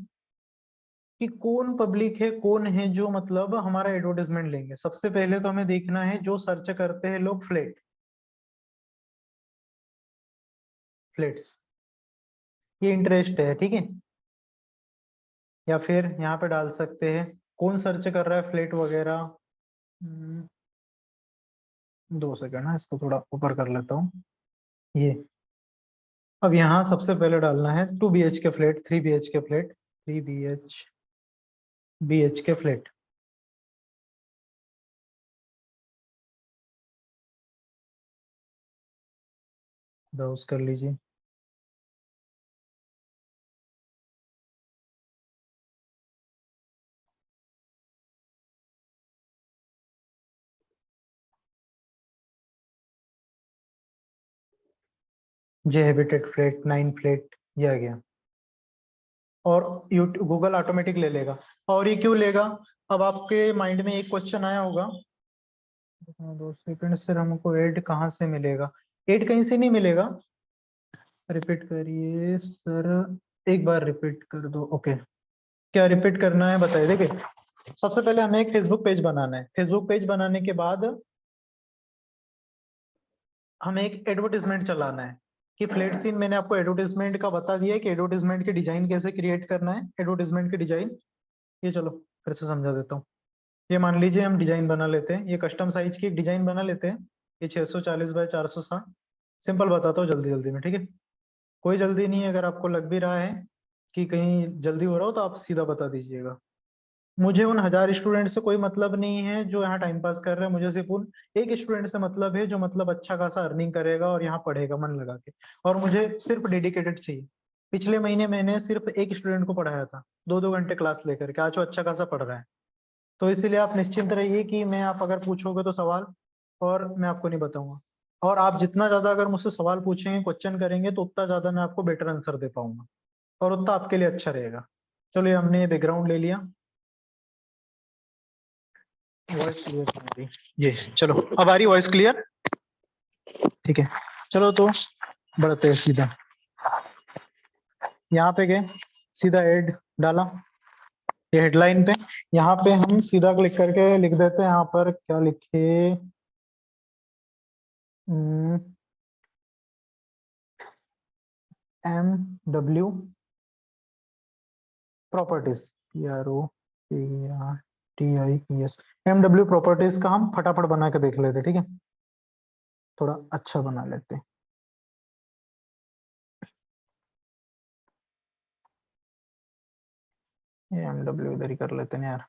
कि कौन पब्लिक है, कौन है जो मतलब हमारा एडवर्टाइजमेंट लेंगे। सबसे पहले तो हमें देखना है जो सर्च करते हैं लोग फ्लैट, फ्लैट्स, ये इंटरेस्ट है, ठीक है। या फिर यहाँ पे डाल सकते हैं कौन सर्च कर रहा है फ्लैट वगैरह। 2 सेकंड है, इसको थोड़ा ऊपर कर लेता हूँ। ये अब यहाँ सबसे पहले डालना है 2 BHK flat, 3 BHK flat, 3 BHK flat. Browse कर लीजिए। जे हैबिटेट फ्लैट, 9 फ्लैट, ये आ गया। और यूट्यूब गूगल ऑटोमेटिक ले लेगा। और ये क्यों लेगा? अब आपके माइंड में एक क्वेश्चन आया होगा, 2 सेकंड, सर हमको ऐड कहाँ से मिलेगा? ऐड कहीं से नहीं मिलेगा। रिपीट करिए सर, एक बार रिपीट कर दो। ओके, क्या रिपीट करना है बताइए। देखिए, सबसे पहले हमें एक फेसबुक पेज बनाना है। फेसबुक पेज बनाने के बाद हमें एक एडवर्टीजमेंट चलाना है कि फ्लैट सीन, मैंने आपको एडवर्टीजमेंट का बता दिया है कि एडवर्टीजमेंट की डिजाइन कैसे क्रिएट करना है। एडवर्टीजमेंट की डिजाइन, ये चलो फिर से समझा देता हूँ। ये मान लीजिए हम डिजाइन बना लेते हैं, ये कस्टम साइज की एक डिजाइन बना लेते हैं। ये 640 बाय 460। सिंपल बताता हूँ जल्दी जल्दी में, ठीक है। कोई जल्दी नहीं है, अगर आपको लग भी रहा है कि कहीं जल्दी हो रहा हो तो आप सीधा बता दीजिएगा। मुझे उन 1000 स्टूडेंट से कोई मतलब नहीं है जो यहाँ टाइम पास कर रहे हैं। मुझे सिर्फ उन एक स्टूडेंट से मतलब है जो मतलब अच्छा खासा अर्निंग करेगा और यहाँ पढ़ेगा मन लगा के। और मुझे सिर्फ डेडिकेटेड चाहिए। पिछले महीने मैंने सिर्फ एक स्टूडेंट को पढ़ाया था, 2-2 घंटे क्लास लेकर के, आज वो अच्छा खासा पढ़ रहा है। तो इसीलिए आप निश्चिंत रहिए कि मैं, आप अगर पूछोगे तो सवाल, और मैं आपको नहीं बताऊंगा। और आप जितना ज्यादा अगर मुझसे सवाल पूछेंगे, क्वेश्चन करेंगे, तो उतना ज्यादा मैं आपको बेटर आंसर दे पाऊंगा, और उतना आपके लिए अच्छा रहेगा। चलो, ये हमने ये बैकग्राउंड ले लिया। वॉइस क्लियर नहीं आ रही। ये चलो, अब आ रही वॉइस क्लियर? ठीक है, चलो तो बढ़ते हैं सीधा। यहाँ पे गए, सीधा ऐड डाला, ये हेडलाइन पे। यहाँ पे हम सीधा क्लिक करके लिख देते हैं, यहाँ पर क्या लिखे, MW properties, PRO TIES MW properties का हम फटाफट बना के देख लेते, ठीक है, थोड़ा अच्छा बना लेते। ये MW इधर ही कर लेते हैं यार।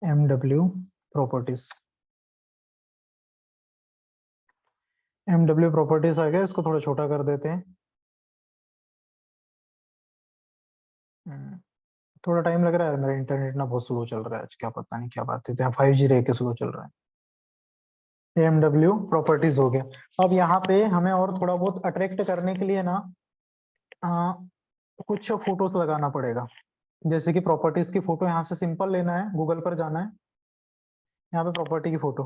MW प्रॉपर्टीज, MW प्रॉपर्टीज आ गया, इसको थोड़ा छोटा कर देते हैं। थोड़ा टाइम लग रहा है, मेरा इंटरनेट ना बहुत स्लो चल रहा है आज, क्या पता नहीं क्या बात है, तो यहाँ 5G रह के स्लो चल रहा है। MW प्रॉपर्टीज हो गया। अब यहाँ पे हमें और थोड़ा बहुत अट्रैक्ट करने के लिए ना आ, कुछ फोटोज लगाना पड़ेगा। जैसे कि प्रॉपर्टीज की फोटो यहाँ से सिंपल लेना है, गूगल पर जाना है, यहाँ पे प्रॉपर्टी की फोटो,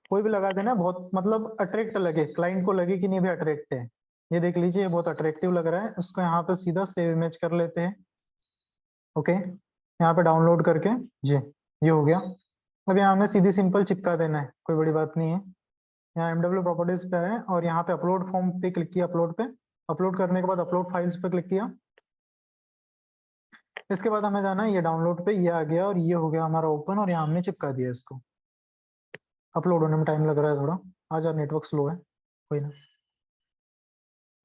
कोई भी लगा देना, बहुत मतलब अट्रैक्ट लगे, क्लाइंट को लगे कि नहीं भी अट्रैक्ट है। ये देख लीजिए, ये बहुत अट्रैक्टिव लग रहा है, इसको यहाँ पे सीधा सेव इमेज कर लेते हैं। ओके, यहाँ पे डाउनलोड करके जी, ये हो गया। अब यहाँ हमें सीधी सिंपल चिपका देना है, कोई बड़ी बात नहीं है। यहाँ MW प्रॉपर्टीज पे है और यहाँ पे अपलोड फॉर्म पे क्लिक किया, अपलोड पे, अपलोड करने के बाद अपलोड फाइल्स पे क्लिक किया। इसके बाद हमें जाना है ये डाउनलोड पे, ये आ गया और ये हो गया हमारा ओपन, और यहाँ हमने चिपका दिया इसको। अपलोड होने में टाइम लग रहा है थोड़ा, आज यार नेटवर्क स्लो है, कोई ना।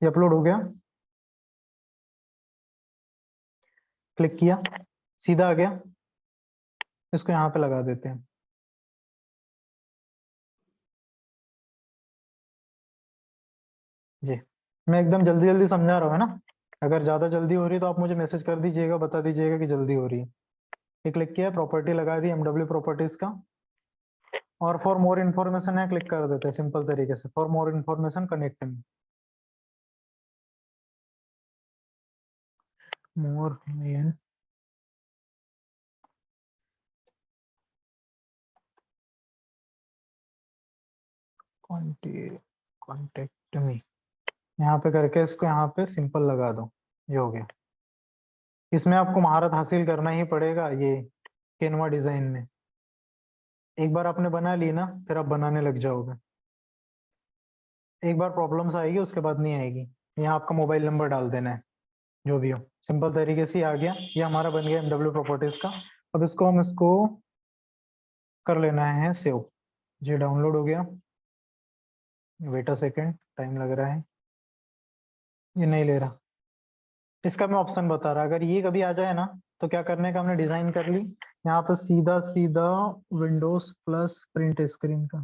ये अपलोड हो गया, क्लिक किया, सीधा आ गया, इसको यहाँ पे लगा देते हैं। जी, मैं एकदम जल्दी जल्दी समझा रहा हूँ, है ना। अगर ज्यादा जल्दी हो रही है तो आप मुझे मैसेज कर दीजिएगा, बता दीजिएगा कि जल्दी हो रही है। ये क्लिक किया, प्रॉपर्टी लगा दी MW प्रॉपर्टीज का, और फॉर मोर इन्फॉर्मेशन है, क्लिक कर देते हैं सिंपल तरीके से, for more information connect me, more contact me, यहाँ पे करके इसको यहाँ पे सिंपल लगा दो, ये हो गया। इसमें आपको महारत हासिल करना ही पड़ेगा, ये कैनवा डिजाइन में। एक बार आपने बना ली ना, फिर आप बनाने लग जाओगे। एक बार प्रॉब्लम्स आएगी, उसके बाद नहीं आएगी। यहाँ आपका मोबाइल नंबर डाल देना है, जो भी हो, सिंपल तरीके से ही आ गया। ये हमारा बन गया MW प्रॉपर्टीज का। अब इसको कर लेना है सेव। ये डाउनलोड हो गया, वेट अ सेकेंड, टाइम लग रहा है, ये नहीं ले रहा। इसका मैं ऑप्शन बता रहा, अगर ये कभी आ जाए ना, तो क्या करने का, हमने डिजाइन कर ली, यहाँ पे सीधा सीधा विंडोज प्लस प्रिंट स्क्रीन का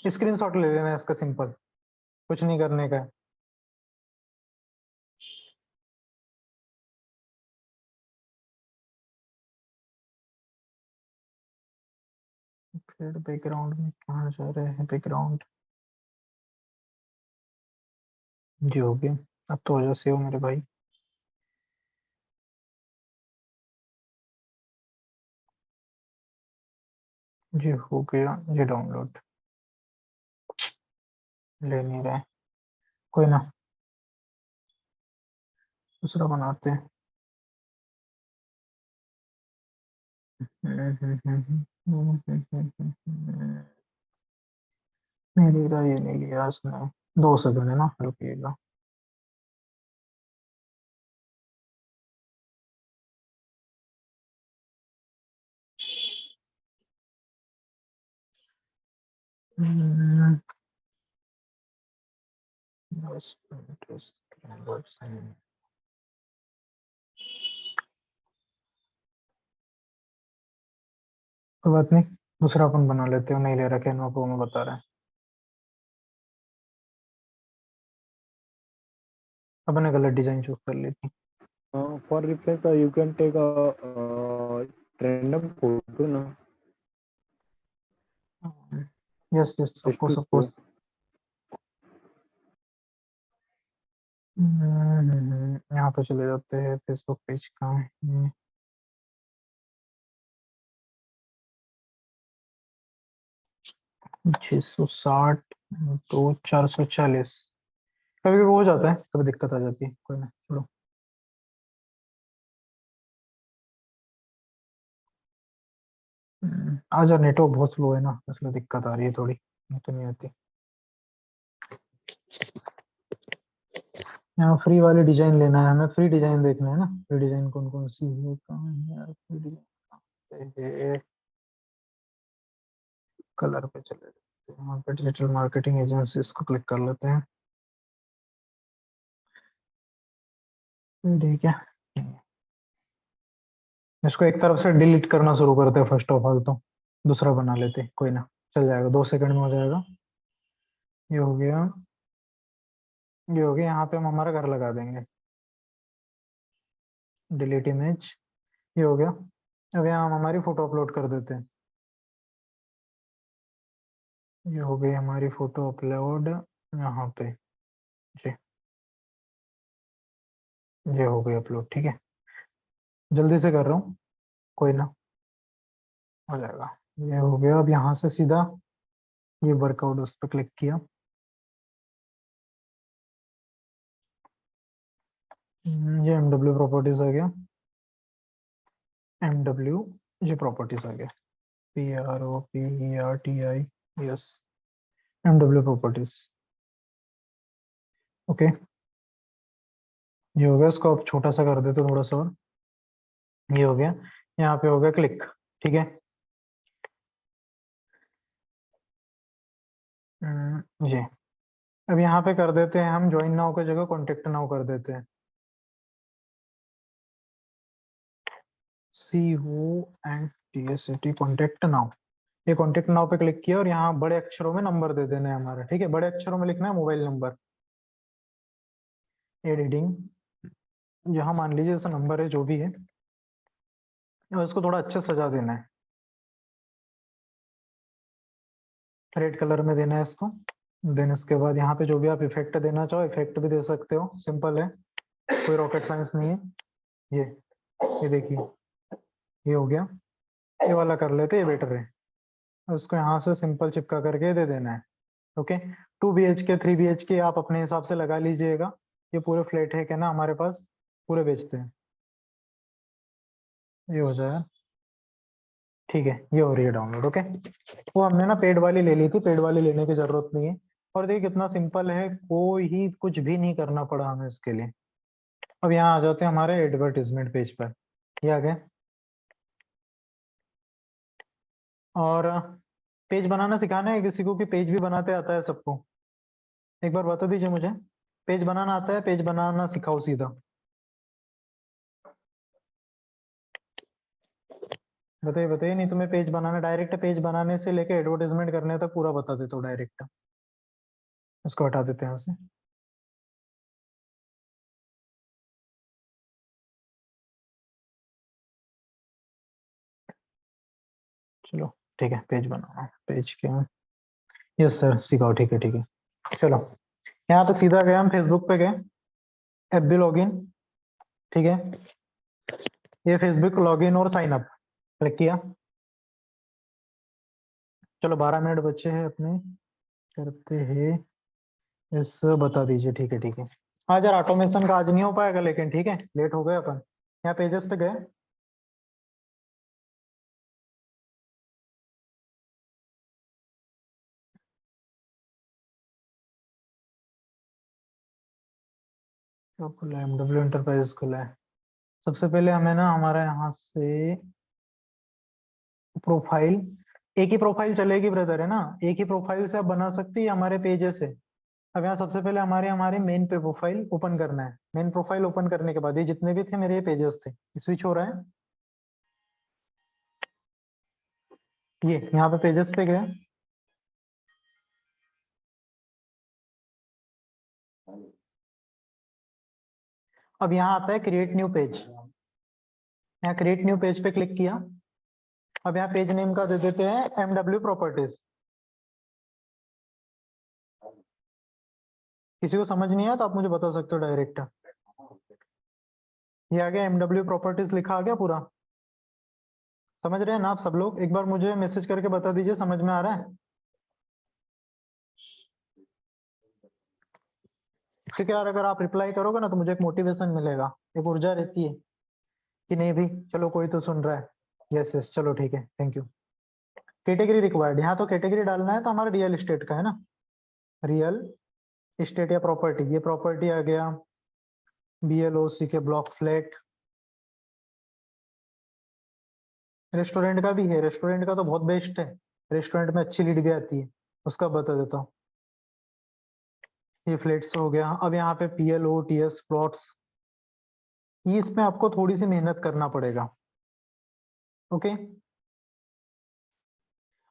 स्क्रीनशॉट ले लेना है इसका, सिंपल, कुछ नहीं करने का है। फिर बैकग्राउंड में कहाँ जा रहे हैं, बैकग्राउंड, जी हो गया। अब तो हो जा सेव मेरे भाई। जी हो गया, ये डाउनलोड, ले नहीं रहा है, कोई ना, दूसरा बनाते हैं। नहीं ले रहा, ये नहीं लिया इसने, 2 सेकंड है ना, रुकिएगा। बस, कोई बात नहीं, दूसरा अपन बना लेते हो, नहीं ले रहा, कैनवा प्रो में बता रहा है। अपन ने गलत डिजाइन चूज कर ली थी। For replace, you can take a random photo, no? Yes yes, Just suppose to suppose. show. यहाँ पे चले जाते हैं, फेसबुक पेज कहाँ है, 660 तो 440, कभी कभी हो जाता है, कभी दिक्कत आ जाती है, कोई ना, छोड़ो। आज यार नेटवर्क बहुत स्लो है ना, इसलिए दिक्कत आ रही है थोड़ी, नहीं तो नहीं आती। यहाँ फ्री वाली डिजाइन लेना है हमें, फ्री डिजाइन देखना है ना, फ्री डिजाइन कौन कौन सी है, कहाँ है यार फ्री डिजाइन, कलर पे चले जाते हैं, यहाँ पे डिजिटल मार्केटिंग एजेंसी, इसको क्लिक कर लेते हैं। ठीक है, इसको एक तरफ से डिलीट करना शुरू करते हैं फर्स्ट ऑफ ऑल, तो दूसरा बना लेते हैं, कोई ना, चल जाएगा, 2 सेकंड में हो जाएगा। ये हो गया, ये हो गया, यहाँ पे हम हमारा घर लगा देंगे, डिलीट इमेज, ये हो गया। अब यहाँ हम हमारी फोटो अपलोड कर देते हैं, ये हो गई हमारी फोटो अपलोड यहाँ पे जी, ये हो गई अपलोड। ठीक है, जल्दी से कर रहा हूँ, कोई ना, हो जाएगा। ये हो गया, अब यहाँ से सीधा ये वर्कआउट उस पर क्लिक किया, ये MW प्रॉपर्टीज आ गया, MW ये प्रॉपर्टीज आ गया, PROPERTI, yes, MW properties. Okay, ये हो गया, इसको अब छोटा सा कर देते थोड़ा सा और, ये हो गया, यहाँ पे हो गया क्लिक। ठीक है, ये अब यहाँ पे कर देते हैं हम ज्वाइन नाउ की जगह कॉन्टेक्ट नाउ कर देते हैं, CONTACT कॉन्टेक्ट नाउ। ये कॉन्टेक्ट नाउ पे क्लिक किया और यहाँ बड़े अक्षरों में नंबर दे देना है हमारा। ठीक है, बड़े अक्षरों में लिखना है मोबाइल नंबर, एडिटिंग, यहाँ मान लीजिए जैसा नंबर है जो भी है, और इसको थोड़ा अच्छे से सजा देना है, रेड कलर में देना है इसको। देन इसके बाद यहाँ पे जो भी आप इफेक्ट देना चाहो इफेक्ट भी दे सकते हो, सिंपल है, कोई रॉकेट साइंस नहीं है। ये देखिए, ये हो गया, ये वाला कर लेते, ये बेटर है। उसको यहाँ से सिंपल चिपका करके दे देना है। ओके, 2 BHK 3 BHK आप अपने हिसाब से लगा लीजिएगा, ये पूरे फ्लैट है क्या ना हमारे पास, पूरे बेचते हैं। ये हो जाए, ठीक है, ये हो रही है डाउनलोड। ओके, वो हमने ना पेड वाली ले ली थी, पेड वाली लेने की जरूरत नहीं है। और देखिए कितना सिंपल है, कोई ही कुछ भी नहीं करना पड़ा हमें इसके लिए। अब यहाँ आ जाते हैं हमारे एडवर्टीजमेंट पेज पर, ये आ गए। और पेज बनाना सिखाना है किसी को कि पेज भी बनाते आता है सबको, एक बार बता दीजिए मुझे, पेज बनाना आता है, पेज बनाना सिखाओ सीधा, बताइए बताइए, नहीं तो मैं पेज बनाना, डायरेक्ट पेज बनाने से लेके एडवर्टाइजमेंट करने तक पूरा बता देता हूँ डायरेक्ट। इसको हटा देते हैं यहाँ से। चलो ठीक है, पेज बनाना, पेज क्या, यस सर सिखाओ, ठीक है ठीक है। चलो यहाँ पे सीधा गए, हम फेसबुक पे गए, FB लॉगिन, ठीक है, ये फेसबुक लॉगिन और साइन अप क्लिक किया। चलो 12 मिनट बचे हैं अपने, करते हैं इस, बता दीजिए, ठीक है ठीक है। आज यार ऑटोमेशन का आज नहीं हो पाएगा लेकिन ठीक है, लेट हो गए अपन। यहाँ पेजेस पे गए, तो खुला है, MW एंटरप्राइज खुला है। सबसे पहले हमें ना हमारा यहाँ से प्रोफाइल, एक ही प्रोफाइल चलेगी ब्रदर, है ना, एक ही प्रोफाइल से आप बना सकते हैं हमारे पेजेस से। अब यहाँ सबसे पहले हमारे हमारे मेन पे प्रोफाइल ओपन करना है, मेन प्रोफाइल ओपन करने के बाद ये जितने भी थे मेरे ये पेजेस थे, स्विच हो रहा है, ये यहाँ पे पेजेस पे गए। अब यहाँ आता है क्रिएट न्यू पेज, यहाँ क्रिएट न्यू पेज पे क्लिक किया। अब यहाँ पेज नेम का दे देते हैं MW प्रॉपर्टीज। किसी को समझ नहीं आया तो आप मुझे बता सकते हो डायरेक्ट। ये आ गया MW प्रॉपर्टीज लिखा आ गया पूरा, समझ रहे हैं ना आप सब लोग, एक बार मुझे मैसेज करके बता दीजिए समझ में आ रहा है। ठीक है यार, अगर आप रिप्लाई करोगे ना तो मुझे एक मोटिवेशन मिलेगा, एक ऊर्जा रहती है कि नहीं भी, चलो कोई तो सुन रहा है। यस यस, चलो ठीक है, थैंक यू। कैटेगरी रिक्वायर्ड, यहाँ तो कैटेगरी डालना है तो हमारा रियल एस्टेट का है ना, रियल एस्टेट या प्रॉपर्टी, ये प्रॉपर्टी आ गया। BLOC के ब्लॉक फ्लैट। रेस्टोरेंट का भी है, रेस्टोरेंट का तो बहुत बेस्ट है, रेस्टोरेंट में अच्छी लीड भी आती है, उसका बता देता हूँ। ये फ्लैट्स हो गया। अब यहाँ पे PLOTS प्लॉट्स, ये इसमें आपको थोड़ी सी मेहनत करना पड़ेगा। ओके,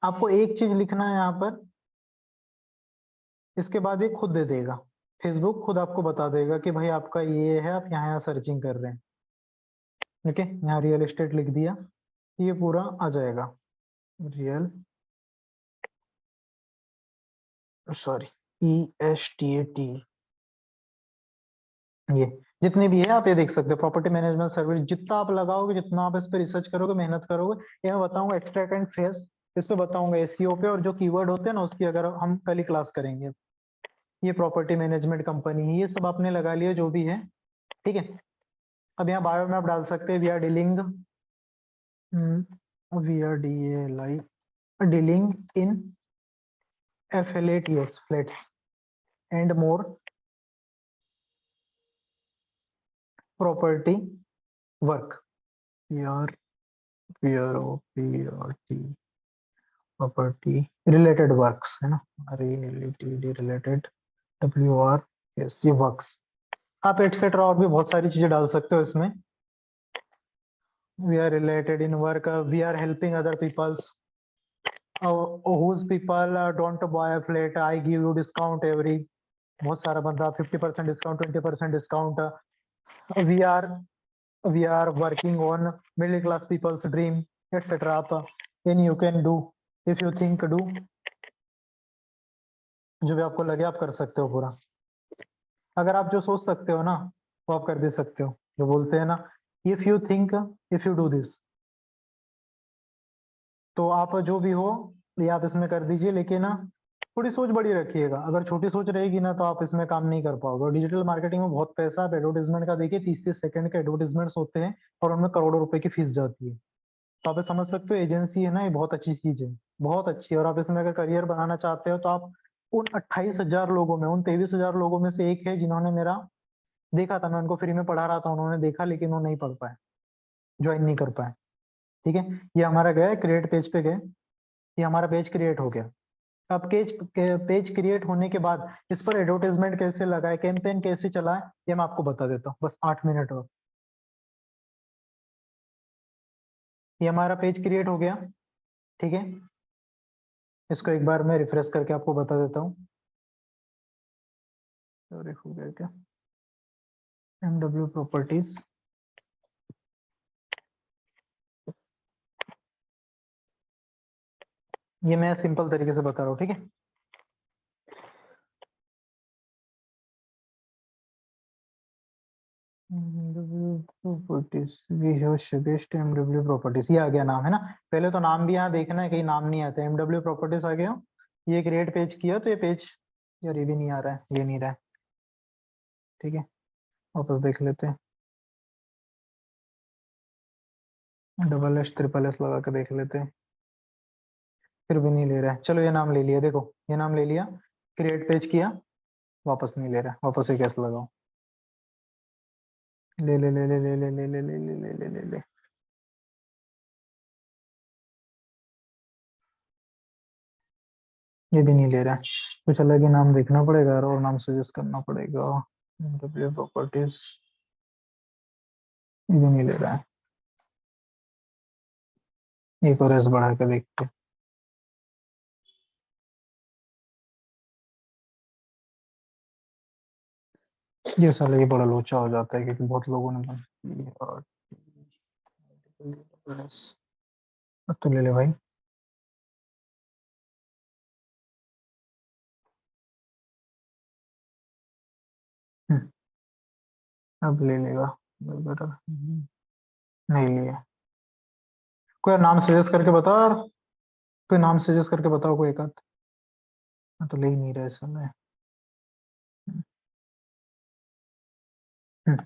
आपको एक चीज लिखना है यहाँ पर, इसके बाद ये खुद दे देगा, फेसबुक खुद आपको बता देगा कि भाई आपका ये है, आप यहाँ यहाँ सर्चिंग कर रहे हैं। ओके, यहाँ रियल एस्टेट लिख दिया, ये पूरा आ जाएगा। रियल, सॉरी, ESTAT, ये जितनी भी है आप ये देख सकते हो, प्रॉपर्टी मैनेजमेंट सर्विस, जितना आप लगाओगे, जितना आप इस पे रिसर्च करोगे, मेहनत करोगे, ये मैं बताऊंगा एक्सट्रैक्ट एंड फेस, इस पे बताऊंगा SEO पे, और जो कीवर्ड होते हैं ना उसकी अगर हम कल ही क्लास करेंगे। ये प्रॉपर्टी मैनेजमेंट कंपनी है, ये सब आपने लगा लिया जो भी है, ठीक है। अब यहाँ बायो में आप डाल सकते हैं, we are dealing, dealing in FLATS flats and more property work, PROPRT property related works है ना, related WRS, ये works, आप एटसेट्रा और भी बहुत सारी चीजें डाल सकते हो इसमें। We are related in work, we are helping other peoples, whose people don't buy a flat, I give you discount every, बहुत सारा बंदा 50% discount, 20% discount, we are working on middle class peoples dream, etcetera. आप इन you can do, if you think do, जो भी आपको लगे आप कर सकते हो पूरा। अगर आप जो सोच सकते हो ना वो आप कर भी सकते हो, जो बोलते हैं ना, if you think, if you do this, तो आप जो भी हो ये आप इसमें कर दीजिए, लेकिन ना थोड़ी सोच बड़ी रखिएगा, अगर छोटी सोच रहेगी ना तो आप इसमें काम नहीं कर पाओगे। और डिजिटल मार्केटिंग में बहुत पैसा, आप एडवर्टीजमेंट का देखिए, 30-30 सेकंड के एडवर्टीजमेंट्स होते हैं और उनमें करोड़ों रुपए की फीस जाती है। तो आप ये समझ सकते हो, एजेंसी है ना, ये बहुत अच्छी चीज है, बहुत अच्छी है। और आप इसमें अगर करियर बनाना चाहते हो तो आप उन 28,000 लोगों में, उन 23,000 लोगों में से एक है जिन्होंने मेरा देखा था, मैं उनको फ्री में पढ़ा रहा था, उन्होंने देखा लेकिन वो नहीं पढ़ पाए, ज्वाइन नहीं कर पाए। ठीक है, ये हमारा गया पेज पे गए, ये हमारा पेज क्रिएट हो गया। अब पेज क्रिएट होने के बाद इस पर एडवर्टाइजमेंट कैसे लगाए, कैंपेन कैसे चलाए, ये मैं आपको बता देता हूँ, बस 8 मिनट और। ये हमारा पेज क्रिएट हो गया, ठीक है। इसको एक बार मैं रिफ्रेश करके आपको बता देता हूँ। सॉरी, हो गया क्या, MW प्रॉपर्टीज, ये मैं सिंपल तरीके से बता रहा हूँ, ठीक है। Properties, we have suggest MW properties, ये आ गया नाम है ना। पहले तो नाम भी यहाँ देखना है, कहीं नाम नहीं आता, MW प्रॉपर्टीज आ गया। ये क्रिएट पेज किया तो ये पेज, यार ये भी नहीं आ रहा है, ये नहीं रहा है, ठीक है, वापस देख लेते हैं, SS SSS लगा के देख लेते हैं, फिर भी नहीं ले रहा है। चलो ये नाम ले लिया, देखो ये नाम ले लिया, क्रिएट पेज किया, वापस नहीं ले रहा है, वापस से कैसे लगाओ, ले ले ले ले ले ले ले ले ले ले ले ले ले ले, ये भी नहीं ले रहा है। कुछ अलग ही नाम देखना पड़ेगा और नाम सजेस्ट करना पड़ेगा। डब्ल्यू प्रॉपर्टीज, ये भी नहीं ले रहा है, एक और एस बढ़ा के देखते हैं। ये साला ये बड़ा लोचा हो जाता है क्योंकि बहुत लोगों ने और अब तो ले ले भाई। हम्म, अब ले लेगा, नहीं लिया। कोई नाम सजेस्ट करके बताओ यार, कोई नाम सजेस्ट करके बताओ कोई एक आध। मैं तो ले ही नहीं रहा इस समय। हम्म,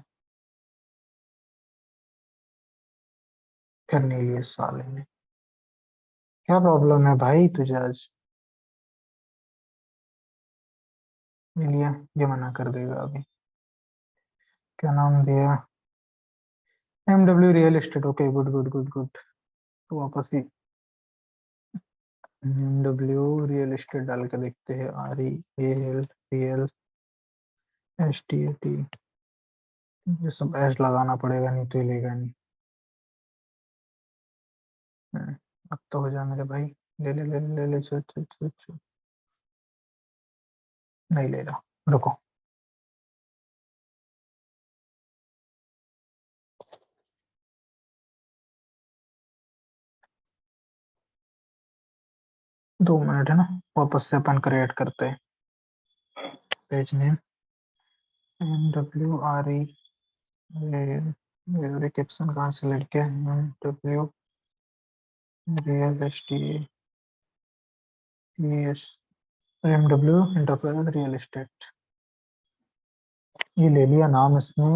फिर नहीं लिए साले ने, क्या प्रॉब्लम है भाई तुझे आज? लिया, ये मना कर देगा अभी। क्या नाम दिया? MW real estate, okay good good good good. तो वापस ही MW रियल एस्टेट डाल के देखते हैं। REAL रियल STAT, ये सब एस लगाना पड़ेगा, नहीं तो ये लेगा नहीं। अब तो हो जा मेरे भाई। ले ले ले ले ले, चल चल चल चल। नहीं ले रहा, रुको। 2 मिनट है ना, वापस से अपन क्रिएट करते हैं। पेज नेम MWRE, ये कैप्शन कहाँ से लड़के MW real STAT, MW real estate, ये ले लिया नाम इसमें।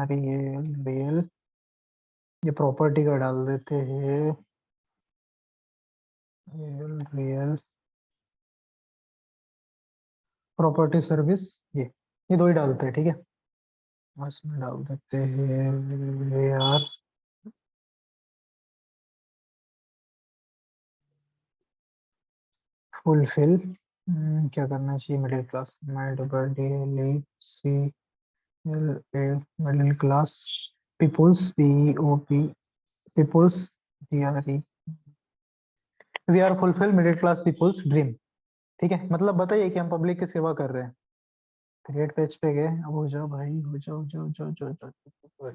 रियल, ये प्रॉपर्टी का डाल देते हैं। रियल प्रॉपर्टी सर्विस, ये दो ही डालते हैं, ठीक है। इसमें डाल देते हैं यार, फुलफिल। क्या करना चाहिए? Middle class, my double D L E C L A, middle class peoples, POP peoples, DRE, we are fulfil middle class peoples dream. ठीक है, मतलब बताइए कि हम पब्लिक की सेवा कर रहे हैं। क्रिएट पेज पे गए, अब हो जाओ भाई, हो जाओ जाओ जाओ जाओ जाओ,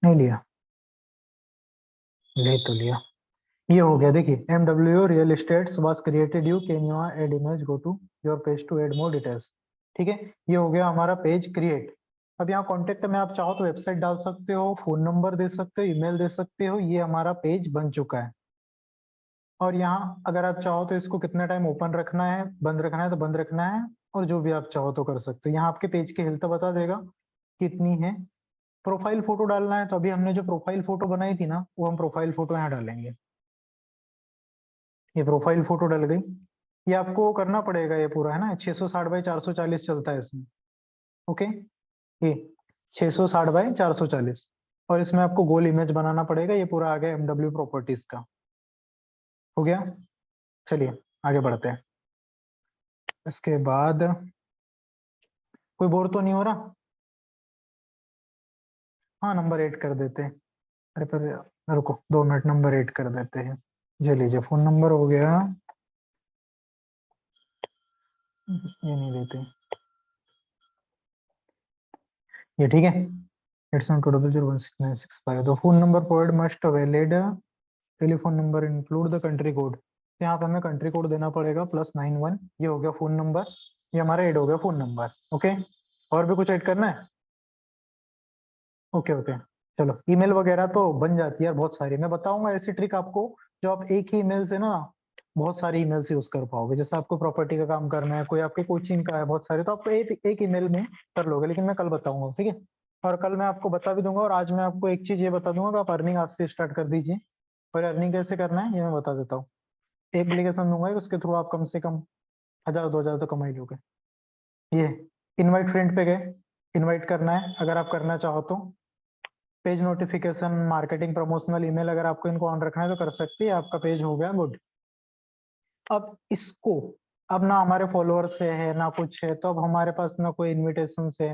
नहीं लिया, ले तो लिया। ये हो गया, देखिए MW real estate was created, you can you add image, go to your page to add more details. ठीक है, ये हो गया हमारा पेज क्रिएट। अब यहाँ कॉन्टेक्ट में आप चाहो तो वेबसाइट डाल सकते हो, फोन नंबर दे सकते हो, ईमेल दे सकते हो, ये हमारा पेज बन चुका है। और यहाँ अगर आप चाहो तो इसको कितना टाइम ओपन रखना है, बंद रखना है तो बंद रखना है, और जो भी आप चाहो तो कर सकते हो। यहाँ आपके पेज की हेल्थ बता देगा कितनी है। प्रोफाइल फोटो डालना है, तो अभी हमने जो प्रोफाइल फोटो बनाई थी ना, वो हम प्रोफाइल फोटो यहाँ डालेंगे। ये प्रोफाइल फोटो डल गई। ये आपको करना पड़ेगा, ये पूरा है ना 660 बाई 440 चलता है इसमें। ओके, ये 660 बाई 440, और इसमें आपको गोल इमेज बनाना पड़ेगा। ये पूरा आ गया MW प्रॉपर्टीज का, हो गया। चलिए आगे बढ़ते हैं। इसके बाद कोई बोर तो नहीं हो रहा? हाँ, नंबर 8 कर देते हैं। अरे पर रुको 2 मिनट, नंबर 8 कर देते हैं। ये लीजिए, फोन नंबर हो गया, ये नहीं देते ये, ठीक है। 872001696 the phone number provide must valid telephone number include the country code. यहाँ पे हमें कंट्री कोड देना पड़ेगा +91। ये हो गया फोन नंबर, ये हमारा ऐड हो गया फोन नंबर। ओके, और भी कुछ ऐड करना है? ओके ओके, चलो ईमेल वगैरह तो बन जाती है यार बहुत सारी। मैं बताऊंगा ऐसी ट्रिक आपको, जो आप एक ही ईमेल से ना बहुत सारी ईमेल्स यूज कर पाओगे। जैसे आपको प्रॉपर्टी का काम करना है, कोई आपके कोचिंग का है बहुत सारे, तो आप एक ईमेल में कर लोगे। लेकिन मैं कल बताऊंगा, ठीक है। और कल मैं आपको बता भी दूंगा, और आज मैं आपको एक चीज ये बता दूंगा कि आप अर्निंग आज से स्टार्ट कर दीजिए। और अर्निंग कैसे करना है ये मैं बता देता हूँ। एक एप्लीकेशन दूंगा, उसके थ्रू आप कम से कम 1000-2000 तो कमा ही लोगे। ये इनवाइट फ्रेंड पे गए, इनवाइट करना है अगर आप करना चाहो तो। Page notification, marketing, promotional email, अगर आपको इनको ऑन रखना है तो कर सकते हैं। आपका पेज हो गया गुड। अब इसको, अब ना हमारे फॉलोअर्स है ना कुछ है, तो अब हमारे पास ना कोई इनविटेशन है,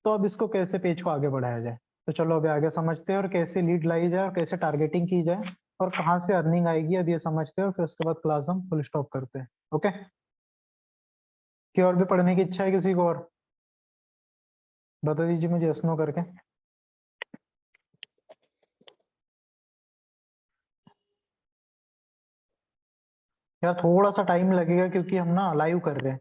तो अब इसको कैसे पेज को आगे बढ़ाया जाए? तो चलो अभी आगे समझते हैं, और कैसे लीड लाई जाए, और कैसे टारगेटिंग की जाए, और कहाँ से अर्निंग आएगी, अब ये समझते हैं। और फिर उसके बाद क्लास हम फुल स्टॉप करते हैं। ओके, कि और भी पढ़ने की इच्छा है किसी को? और बता दीजिए मुझे यस नो करके। यार थोड़ा सा टाइम लगेगा, क्योंकि हम ना लाइव कर रहे हैं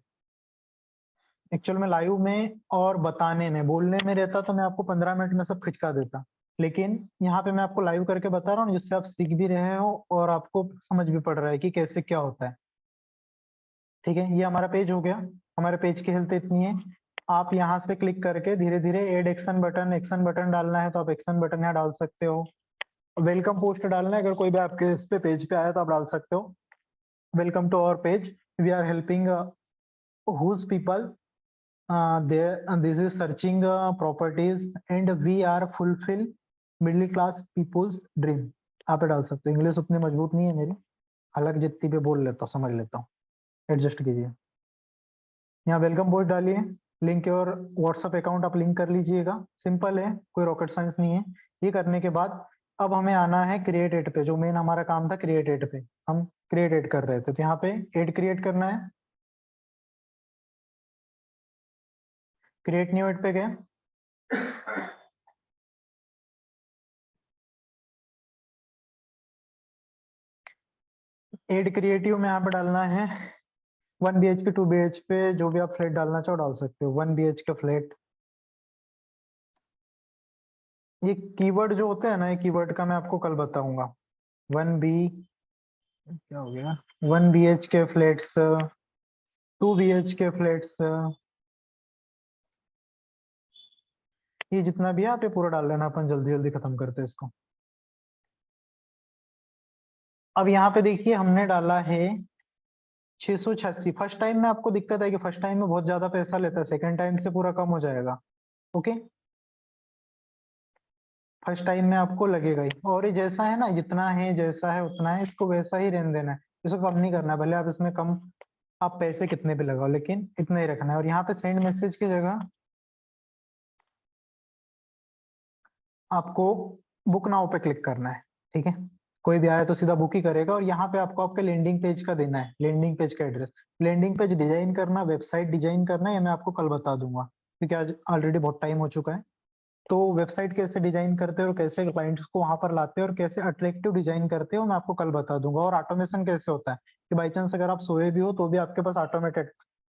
एक्चुअल में। लाइव में और बताने में, बोलने में रहता तो मैं आपको 15 मिनट में सब खिंचका देता। लेकिन यहाँ पे मैं आपको लाइव करके बता रहा हूँ, जिससे आप सीख भी रहे हो और आपको समझ भी पड़ रहा है कि कैसे क्या होता है। ठीक है, ये हमारा पेज हो गया। हमारे पेज की हेल्थ इतनी है। आप यहाँ से क्लिक करके धीरे धीरे add action button, action button डालना है तो आप एक्शन बटन यहाँ डाल सकते हो। वेलकम पोस्ट डालना है, अगर कोई भी आपके इस पे पेज पे आया तो आप डाल सकते हो welcome to our page, we are helping whose people there this is searching properties and we are fulfill middle class people's dream। आप ये डाल सकते हो। इंग्लिश उतनी मजबूत नहीं है मेरी, हालांकि जितनी भी बोल लेता हूँ समझ लेता हूँ, एडजस्ट कीजिए। यहाँ वेलकम पोस्ट डालिए, लिंक और व्हाट्सएप अकाउंट आप लिंक कर लीजिएगा, सिंपल है, कोई रॉकेट साइंस नहीं है। ये करने के बाद अब हमें आना है क्रिएट एड पे, जो मेन हमारा काम था क्रिएट एड पे, हम क्रिएट एड कर रहे थे, तो यहाँ पे एड क्रिएट करना है। क्रिएट न्यू एड पे गए, एड क्रिएटिव में यहाँ पे डालना है 1 BHK 2 BHK जो भी आप फ्लैट डालना चाहो डाल सकते हो। 1 BHK फ्लैट, ये कीवर्ड जो होते हैं ना, ये कीवर्ड का मैं आपको कल बताऊंगा। 1B क्या हो गया, 1 BHK फ्लैट्स, 2 BHK फ्लैट्स, ये जितना भी है आप ये पूरा डाल लेना, अपन जल्दी जल्दी खत्म करते हैं इसको। अब यहाँ पे देखिए हमने डाला है 686। फर्स्ट टाइम में आपको दिक्कत है कि फर्स्ट टाइम में बहुत ज्यादा पैसा लेता है, सेकंड टाइम से पूरा कम हो जाएगा। ओके, फर्स्ट टाइम में आपको लगेगा ही, और ये जैसा है ना, जितना है जैसा है उतना है, इसको वैसा ही रहने देना है, इसको कम नहीं करना है, भले आप इसमें कम आप पैसे कितने भी लगाओ, लेकिन इतना ही रखना है। और यहाँ पे सेंड मैसेज की जगह आपको बुक नाउ पे क्लिक करना है, ठीक है। कोई भी आया तो सीधा बुक ही करेगा, और यहाँ पे आपको आपके लैंडिंग पेज का देना है, लैंडिंग पेज का एड्रेस। लैंडिंग पेज डिजाइन करना, वेबसाइट डिजाइन करना, ये मैं आपको कल बता दूंगा, क्योंकि आज ऑलरेडी बहुत टाइम हो चुका है। तो वेबसाइट कैसे डिजाइन करते हो और कैसे क्लाइंट्स को वहां पर लाते हो और कैसे अट्रैक्टिव डिजाइन करते हो, मैं आपको कल बता दूंगा। और ऑटोमेशन कैसे होता है कि बाई चांस अगर आप सोए भी हो तो भी आपके पास ऑटोमेटेड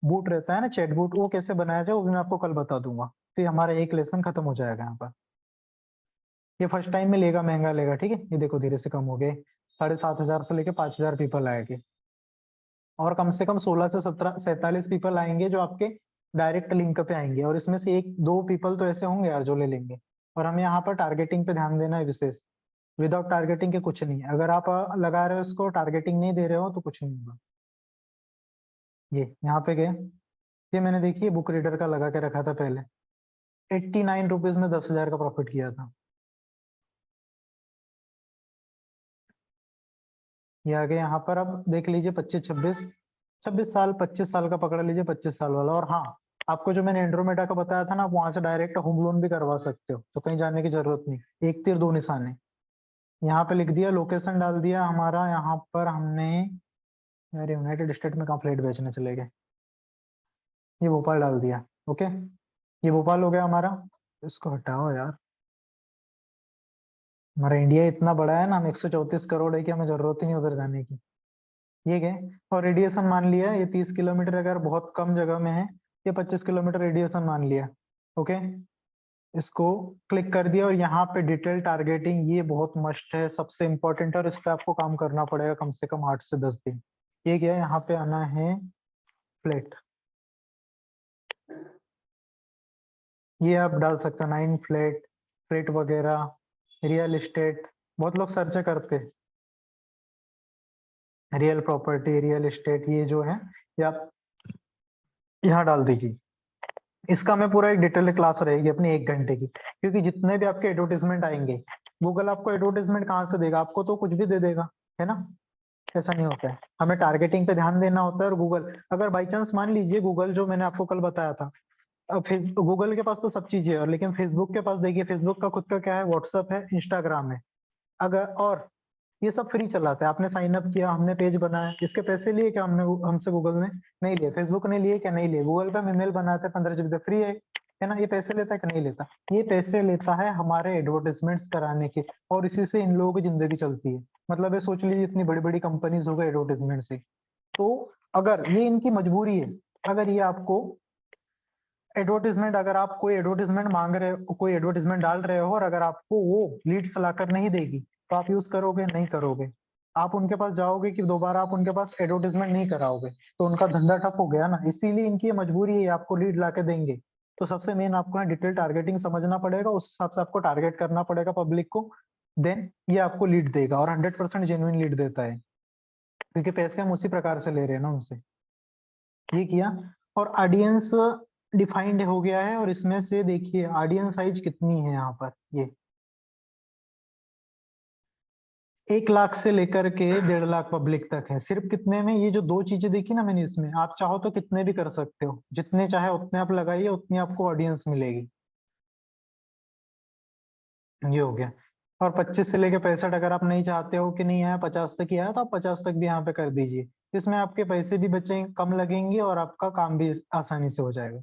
बूट रहता है ना, चैट बूट, वो कैसे बनाया जाए वो भी मैं आपको कल बता दूंगा। तो ये हमारा एक लेसन खत्म हो जाएगा यहाँ पर। ये फर्स्ट टाइम में लेगा, महंगा लेगा, ठीक है। ये देखो धीरे से कम हो गए, 7,500 से लेके 5,000 पीपल आएंगे, और कम से कम 16 से 47 पीपल आएंगे जो आपके डायरेक्ट लिंक पे आएंगे, और इसमें से एक दो पीपल तो ऐसे होंगे यार जो ले लेंगे। और हमें यहाँ पर टारगेटिंग पे ध्यान देना है विशेष, विदाउट टारगेटिंग के कुछ नहीं है। अगर आप लगा रहे हो इसको, टारगेटिंग नहीं दे रहे हो तो कुछ नहीं होगा। ये यहाँ पे गए, ये मैंने देखिए बुक रीडर का लगा के रखा था पहले, 89 रुपीज में 10,000 का प्रॉफिट किया था। ये आगे यहाँ पर अब देख लीजिए 26 साल 25 साल का पकड़ लीजिए, 25 साल वाला। और हाँ, आपको जो मैंने एंड्रोमेडा का बताया था ना, आप वहां से डायरेक्ट होम लोन भी करवा सकते हो, तो कहीं जाने की जरूरत नहीं, एक तीर दो निशाने। यहाँ पे लिख दिया, लोकेशन डाल दिया हमारा, यहाँ पर हमने यार यूनाइटेड स्टेट में कहाँ फ्लैट बेचने चले गए, ये भोपाल डाल दिया। ओके, ये भोपाल हो गया हमारा, इसको हटाओ यार, हमारा इंडिया इतना बड़ा है ना, हम 134 करोड़ है कि हमें जरूरत ही नहीं उधर जाने की। ये गए, और रेडिएशन मान लिया ये 30 किलोमीटर, अगर बहुत कम जगह में है ये 25 किलोमीटर रेडिएशन मान लिया। ओके, इसको क्लिक कर दिया, और यहाँ पे डिटेल टारगेटिंग ये बहुत मस्ट है, सबसे इंपॉर्टेंट है, और इस पे आपको काम करना पड़ेगा कम से कम 8 से 10 दिन। ये क्या है, यहाँ पे आना है फ्लैट, ये आप डाल सकते हो 9 फ्लैट, फ्लैट वगैरह, रियल एस्टेट, बहुत लोग सर्च करते हैं रियल प्रॉपर्टी, रियल एस्टेट, ये जो है ये आप यहाँ डाल दीजिए। इसका मैं पूरा एक डिटेल क्लास रहेगी अपनी 1 घंटे की, क्योंकि जितने भी आपके एडवर्टीजमेंट आएंगे, गूगल आपको एडवर्टीजमेंट कहाँ से देगा, आपको तो कुछ भी दे देगा, है ना। ऐसा नहीं होता है, हमें टारगेटिंग पे ध्यान देना होता है। और गूगल, अगर बाई चांस मान लीजिए गूगल जो मैंने आपको कल बताया था, अब गूगल के पास तो सब चीजें है, और लेकिन फेसबुक के पास देखिए, फेसबुक का खुद का क्या है, व्हाट्सअप है, इंस्टाग्राम है, अगर और ये सब फ्री चलाता है। आपने साइन अप किया, हमने पेज बनाया, इसके पैसे लिए क्या हमने, हमसे गूगल ने नहीं लिए, फेसबुक ने लिए क्या, नहीं लिए। गूगल पे हम ईमेल बनाते हैं 15 GB फ्री है ना, ये पैसे लेता है कि नहीं लेता, ये पैसे लेता है हमारे एडवर्टाइजमेंट्स कराने के, और इसी से इन लोगों की जिंदगी चलती है। मतलब ये सोच लीजिए इतनी बड़ी बड़ी कंपनीज हो गई एडवर्टाइजमेंट से, तो अगर ये इनकी मजबूरी है, अगर ये आपको एडवर्टीजमेंट, अगर आप कोई एडवर्टीजमेंट मांग रहे हो, कोई एडवर्टीजमेंट डाल रहे हो, और अगर आपको वो लीड्स लाकर नहीं देगी तो आप यूज करोगे नहीं करोगे, आप उनके पास जाओगे कि दोबारा आप उनके पास एडवर्टीजमेंट नहीं कराओगे, तो उनका धंधा ठप हो गया ना। इसीलिए इनकी ये मजबूरी है, आपको लीड ला के देंगे। तो सबसे मेन आपको डिटेल टारगेटिंग समझना पड़ेगा, उस हिसाब से आपको टारगेट करना पड़ेगा पब्लिक को, देन ये आपको लीड देगा और 100% जेन्युइन लीड देता है, क्योंकि पैसे हम उसी प्रकार से ले रहे हैं ना उनसे। ये किया, और ऑडियंस डिफाइंड हो गया है, और इसमें से देखिए ऑडियंस साइज कितनी है यहाँ पर, ये 1 लाख से लेकर के 1.5 लाख पब्लिक तक है। सिर्फ कितने में, ये जो 2 चीजें देखी ना मैंने इसमें, आप चाहो तो कितने भी कर सकते हो, जितने चाहे उतने आप लगाइए, उतनी आपको ऑडियंस मिलेगी। ये हो गया। और 25 से लेके 65 अगर आप नहीं चाहते हो कि नहीं आया 50 तक ही आया, तो आप 50 तक भी यहाँ पे कर दीजिए। इसमें आपके पैसे भी बचे कम लगेंगे और आपका काम भी आसानी से हो जाएगा।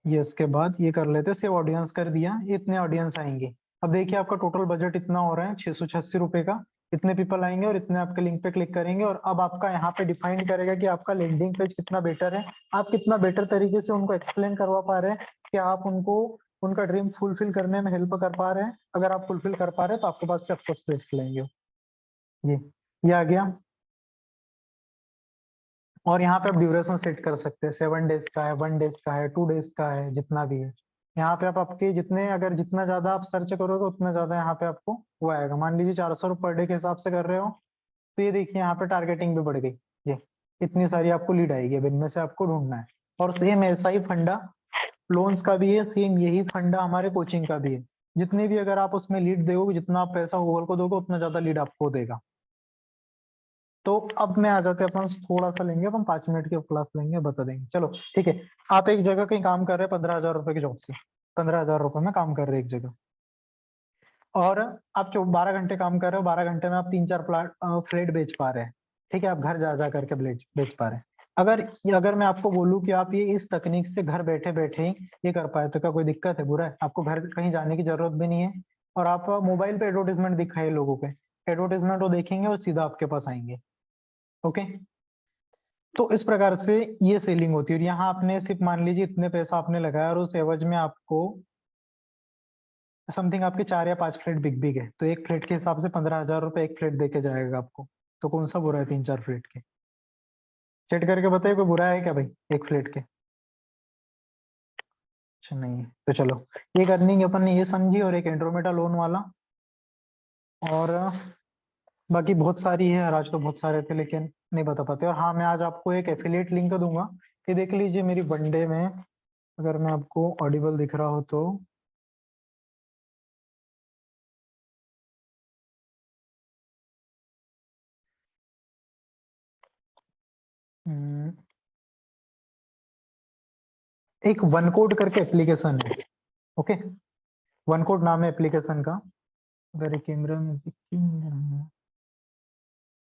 ये इसके बाद ये कर लेते, सेव ऑडियंस कर दिया, इतने ऑडियंस आएंगे। अब देखिए आपका टोटल बजट इतना हो रहा है 686 रुपए का। इतने पीपल आएंगे और इतने आपके लिंक पे क्लिक करेंगे, और अब आपका यहाँ पे डिफाइन करेगा कि आपका लैंडिंग पेज कितना बेटर है, आप कितना बेटर तरीके से उनको एक्सप्लेन करवा पा रहे हैं, कि आप उनको उनका ड्रीम फुलफिल करने में हेल्प कर पा रहे हैं। अगर आप फुलफिल कर पा रहे हैं तो आपके पास से ऑफकोर्स पेज लेंगे। ये आ गया। और यहाँ पे आप ड्यूरेशन सेट कर सकते हैं, 7 डेज का है, 1 डेज का है, 2 डेज का है, जितना भी है। यहाँ पे आप आपके जितने, अगर जितना ज्यादा आप सर्च करोगे उतना ज्यादा यहाँ पे आपको वो आएगा। मान लीजिए 400 रुपये पर डे के हिसाब से कर रहे हो, तो ये देखिए यहाँ पे टारगेटिंग भी बढ़ गई। ये इतनी सारी आपको लीड आएगी, अब इनमें से आपको ढूंढना है। और सेम ऐसा ही फंडा लोन्स का भी है, सेम यही फंडा हमारे कोचिंग का भी है। जितने भी अगर आप उसमें लीड दोगे, जितना आप पैसा गूगल को दोगे, उतना ज्यादा लीड आपको देगा। तो अब मैं आ जाते हैं, अपन थोड़ा सा लेंगे, अपन 5 मिनट की क्लास लेंगे, बता देंगे। चलो ठीक है। आप एक जगह कहीं काम कर रहे हैं 15,000 रुपए की जॉब से, 15,000 रुपए में काम कर रहे हैं एक जगह, और आप 12 घंटे काम कर रहे हो, 12 घंटे में आप 3-4 फ्लैट बेच पा रहे हैं। ठीक है, आप घर जा जा करके बेच पा रहे हैं। अगर मैं आपको बोलूं कि आप ये इस तकनीक से घर बैठे बैठे ही ये कर पाए, तो क्या कोई दिक्कत है? बुरा है? आपको घर कहीं जाने की जरूरत भी नहीं है, और आप मोबाइल पे एडवर्टीजमेंट दिखाए लोगों के, एडवर्टीजमेंट वो देखेंगे और सीधा आपके पास आएंगे। ओके, तो इस प्रकार से ये सेलिंग होती है। और यहाँ आपने सिर्फ मान लीजिए इतने पैसा आपने लगाया, और उस एवज में आपको समथिंग आपके 4 या 5 फ्लैट बिक गए, तो एक फ्लैट के हिसाब से 15,000 रुपए एक फ्लैट देके जाएगा आपको। तो कौन सा बुरा है 3-4 फ्लैट के? चेक करके बताइए, कोई बुरा है क्या भाई एक फ्लैट के? अच्छा नहीं है, तो चलो एक अर्निंग अपन ने ये समझी, और एक एंड्रोमेडा लोन वाला, और बाकी बहुत सारी है। और आज तो बहुत सारे थे लेकिन नहीं बता पाते। और हाँ, मैं आज आपको एक एफिलिएट लिंक दूंगा, कि देख लीजिए मेरी वनडे में, अगर मैं आपको ऑडिबल दिख रहा हो तो, एक वन कोड करके एप्लीकेशन है। ओके, वन कोड नाम है एप्लीकेशन का। अगर कैमरा में